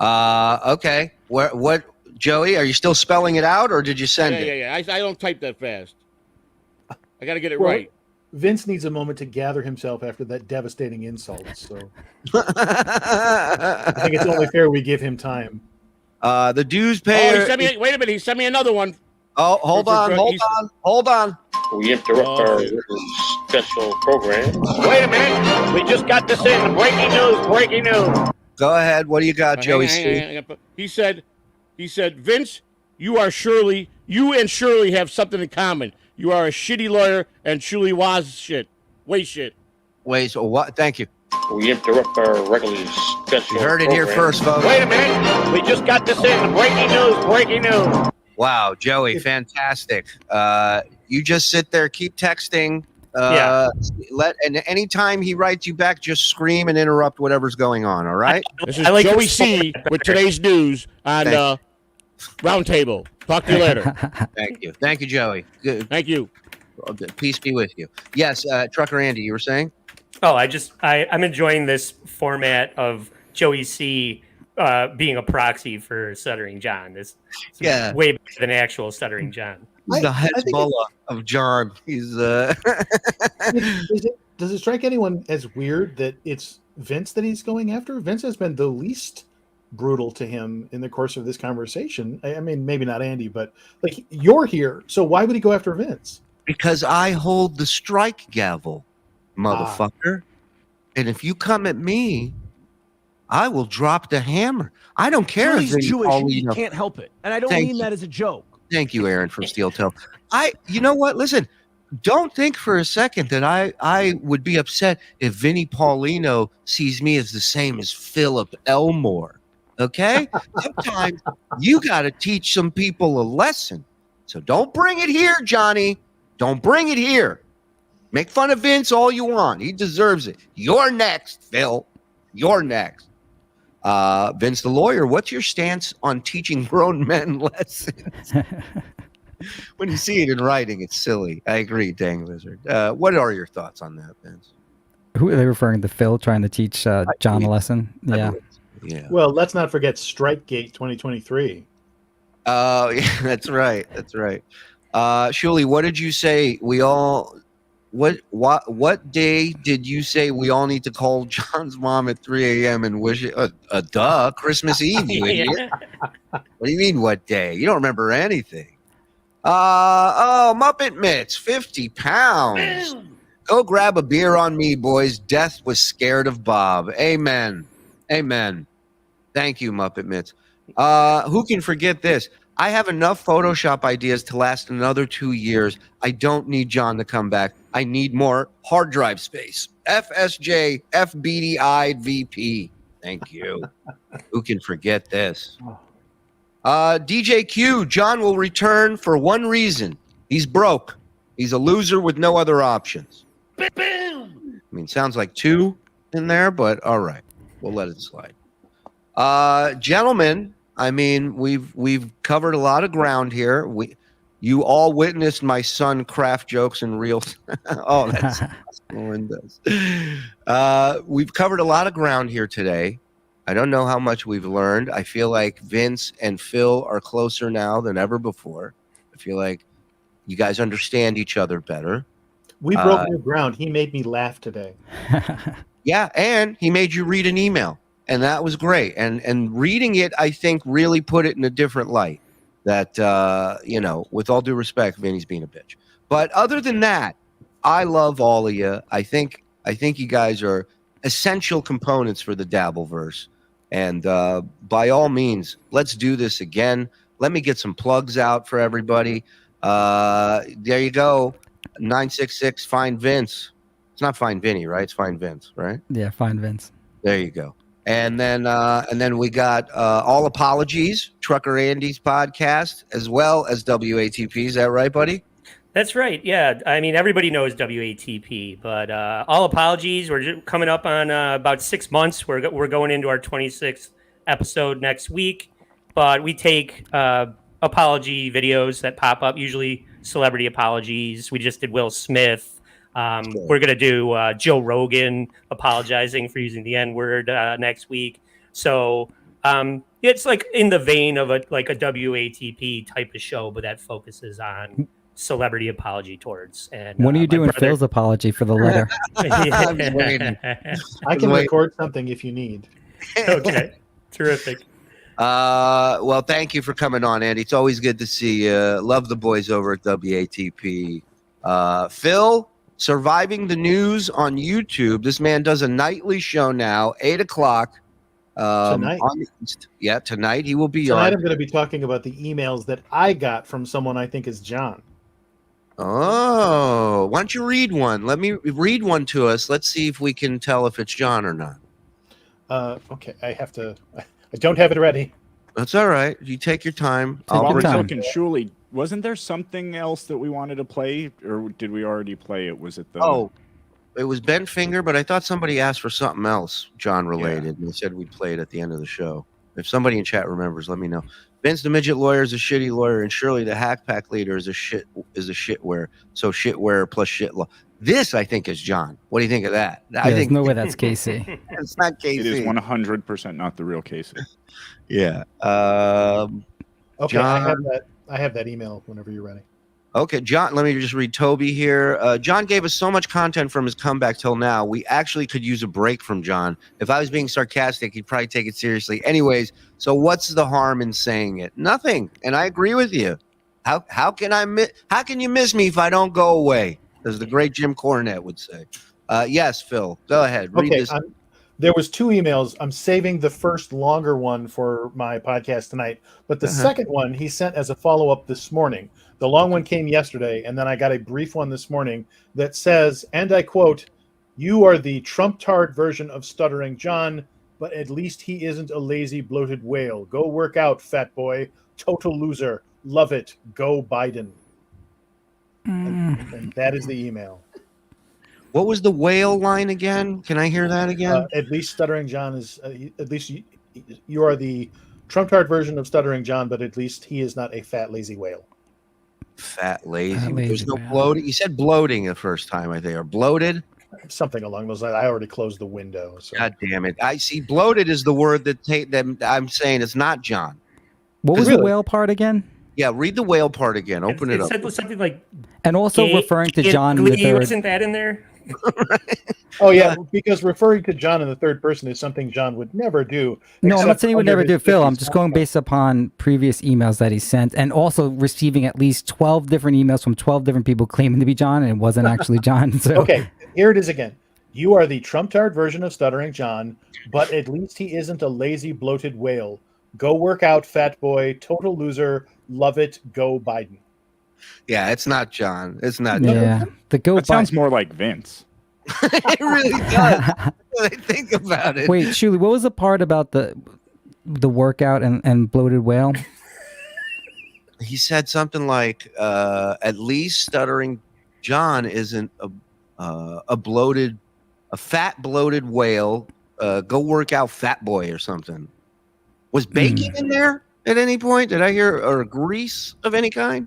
Okay. What, Joey? Are you still spelling it out, or did you send it? Yeah. I don't type that fast. I got to get it Well, right. Vince needs a moment to gather himself after that devastating insult. So I I think it's only fair we give him time. The dues Oh, payer. he sent me. Wait a minute. He sent me another one. Oh, hold on. We interrupt our special program. Wait a minute. We just got this in. Breaking news. Breaking news. Go ahead. What do you got, Joey C? Hang on. He said, Vince, you and Shirley have something in common. You are a shitty lawyer, and Shuli was shit. Way shit. Wait, so what? Thank you. We interrupt our regularly special You heard it here first, folks. Wait a minute. We just got this in. Breaking news. Breaking news. Wow, Joey, fantastic. You just sit there, keep texting. And anytime he writes you back, just scream and interrupt whatever's going on. All right. This is Joey C with today's news on Roundtable. Talk to you later. Thank you, Joey. Good. Thank you. Peace be with you. Yes, Trucker Andy, you were saying? Oh, I'm enjoying this format of Joey C being a proxy for Stuttering John. This way better than actual Stuttering John. He's the Hezbollah of John. He's Does it strike anyone as weird that it's Vince that he's going after? Vince has been the least brutal to him in the course of this conversation. I mean, maybe not Andy, but like, you're here, so why would he go after Vince? Because I hold the strike gavel, motherfucker. And if you come at me, I will drop the hammer. I don't care if he's Jewish. He can't help it, and I don't mean that as a joke. Thank you, Aaron from Steel Toe. You know what? Listen, don't think for a second that I would be upset if Vinnie Paulino sees me as the same as Philip Elmore. Okay? Sometimes you got to teach some people a lesson. So don't bring it here, Johnny. Don't bring it here. Make fun of Vince all you want. He deserves it. You're next, Phil. You're next. Vince the lawyer, what's your stance on teaching grown men lessons? When you see it in writing, it's silly. I agree, Dang Lizard. What are your thoughts on that, Vince? Who are they referring to? Phil trying to teach John a lesson? Yeah. Well, let's not forget Strikegate 2023. Oh, yeah, that's right. That's right. Shuli, what did you say? What day did you say we all need to call John's mom at 3 a.m. and wish it? Christmas Eve, you idiot. What do you mean, what day? You don't remember anything. Muppet Mitts, 50 pounds. Go grab a beer on me, boys. Death was scared of Bob. Amen. Amen. Thank you, Muppet Mitts. Who can forget this? I have enough Photoshop ideas to last another 2 years. I don't need John to come back. I need more hard drive space. FSJ, FBDI, VP. Thank you. Who can forget this? DJ Q, John will return for one reason. He's broke. He's a loser with no other options. I mean, sounds like two in there, but all right. We'll let it slide. Gentlemen, I mean, we've covered a lot of ground here. You all witnessed my son craft jokes in real. Oh, that's Melinda's. We've covered a lot of ground here today. I don't know how much we've learned. I feel like Vince and Phil are closer now than ever before. I feel like you guys understand each other better. We broke new ground. He made me laugh today. Yeah, and he made you read an email, and that was great. And reading it, I think, really put it in a different light. That with all due respect, Vinny's being a bitch. But other than that, I love all of you. I think you guys are essential components for the Dabbleverse. And by all means, let's do this again. Let me get some plugs out for everybody. There you go. 966 Find Vince. It's not Find Vinny, right? It's Find Vince, right? Yeah, Find Vince. There you go. And then we got All Apologies, Trucker Andy's podcast, as well as WATP. Is that right, buddy? That's right. Yeah. I mean, everybody knows WATP, but All Apologies, we're coming up on about 6 months. We're going into our 26th episode next week, but we take apology videos that pop up, usually celebrity apologies. We just did Will Smith. We're going to do Joe Rogan apologizing for using the N-word next week. So it's like in the vein of a WATP type of show, but that focuses on celebrity apology towards. And when are you doing Phil's apology for the letter? I can record something if you need. Okay, terrific. Well, thank you for coming on, Andy. It's always good to see you. Love the boys over at WATP. Phil, Surviving the News on YouTube. This man does a nightly show now, 8 o'clock. Tonight? Tonight he will be Tonight on. I'm going to be talking about the emails that I got from someone I think is John. Oh, why don't you read one? Let me read one to us. Let's see if we can tell if it's John or not. Okay, I don't have it ready. That's all right. You take your time. While we're time. talking, Shuli, wasn't there something else that we wanted to play, or did we already play it? Was it the? Oh, it was Ben Finger, but I thought somebody asked for something else, John related, and they said we'd play it at the end of the show. If somebody in chat remembers, let me know. Vince the midget lawyer is a shitty lawyer, and Shirley the hack pack leader is a shitware. So shitware plus shit law. This I think is John. What do you think of that? Yeah, there's no way that's Casey. It's not Casey. It is 100% not the real Casey. Yeah. Okay, John, I have that email whenever you're ready. Okay, John, let me just read Toby here. John gave us so much content from his comeback till now. We actually could use a break from John. If I was being sarcastic, he'd probably take it seriously. Anyways, so what's the harm in saying it? Nothing. And I agree with you. How can you miss me if I don't go away? As the great Jim Cornette would say. Yes, Phil, go ahead. Read this. There was 2 emails. I'm saving the first longer one for my podcast tonight, but the second one he sent as a follow-up this morning. The long one came yesterday, and then I got a brief one this morning that says, and I quote, "You are the Trump-tard version of Stuttering John, but at least he isn't a lazy, bloated whale. Go work out, fat boy. Total loser. Love it. Go Biden." And that is the email. What was the whale line again? Can I hear that again? At least Stuttering John is, at least you are the Trump-tard version of Stuttering John, but at least he is not a fat, lazy whale. Fat, lazy. There's no bloating. You said bloating the first time, I think, or bloated? Something along those lines. I already closed the window. So. God damn it. I see bloated is the word that I'm saying it's not John. What was the whale part again? Yeah, read the whale part again. Open it up. It said something like... And also referring to John in the third. Wasn't that in there? Oh, yeah, because referring to John in the third person is something John would never do. No, I'm not saying he would never do, Phil. I'm just going based upon previous emails that he sent, and also receiving at least 12 different emails from 12 different people claiming to be John, and it wasn't actually John. So. Okay, here it is again. You are the Trump-tard version of Stuttering John, but at least he isn't a lazy, bloated whale. Go work out, fat boy. Total loser. Love it. Go Biden. Yeah, it's not John. It's not yeah. John. That sounds more like Vince. It really does. I think about it. Wait, Shuli, what was the part about the workout and bloated whale? He said something like, "At least Stuttering John isn't a fat bloated whale. Go work out, fat boy," or something. Was bacon in there? at any point? Did I hear or grease of any kind?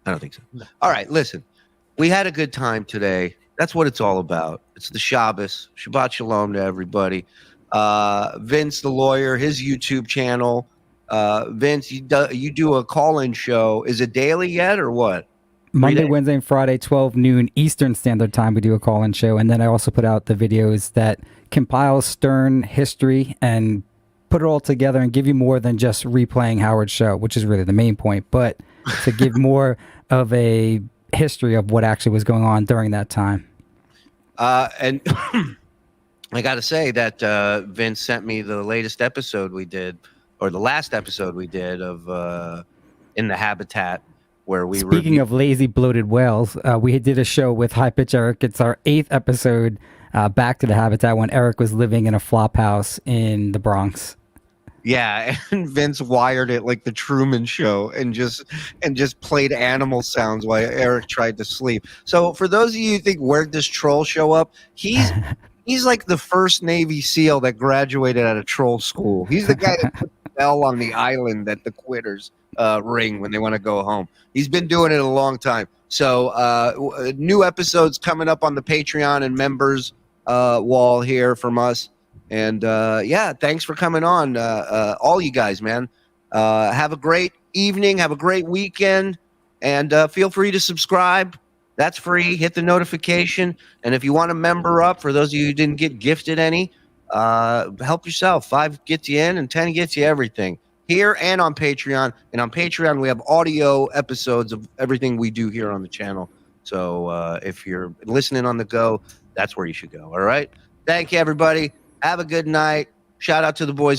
I don't think so. No. All right, listen. We had a good time today. That's what it's all about. It's the Shabbos. Shabbat Shalom to everybody. Vince, the lawyer, his YouTube channel. Vince, you do a call-in show. Is it daily yet or what? Monday, Wednesday, and Friday, 12 noon Eastern Standard Time, we do a call-in show. And then I also put out the videos that compile Stern history and put it all together and give you more than just replaying Howard's show, which is really the main point, but to give more of a history of what actually was going on during that time. And I got to say that Vince sent me the latest episode we did, or the last episode we did of In the Habitat, where we Speaking of lazy, bloated whales, we did a show with High Pitch Eric. It's our 8th episode, Back to the Habitat, when Eric was living in a flop house in the Bronx. Yeah, and Vince wired it like the Truman Show and just played animal sounds while Eric tried to sleep. So for those of you who think, where'd this troll show up? He's like the first Navy SEAL that graduated out of troll school. He's the guy that put the bell on the island that the quitters ring when they want to go home. He's been doing it a long time. So new episodes coming up on the Patreon and members wall here from us. And yeah, thanks for coming on, all you guys, man. Have a great evening. Have a great weekend. And feel free to subscribe. That's free. Hit the notification. And if you want to member up, for those of you who didn't get gifted any, help yourself. 5 gets you in and 10 gets you everything. Here and on Patreon. And on Patreon, we have audio episodes of everything we do here on the channel. So if you're listening on the go, that's where you should go. All right. Thank you, everybody. Have a good night. Shout out to the boys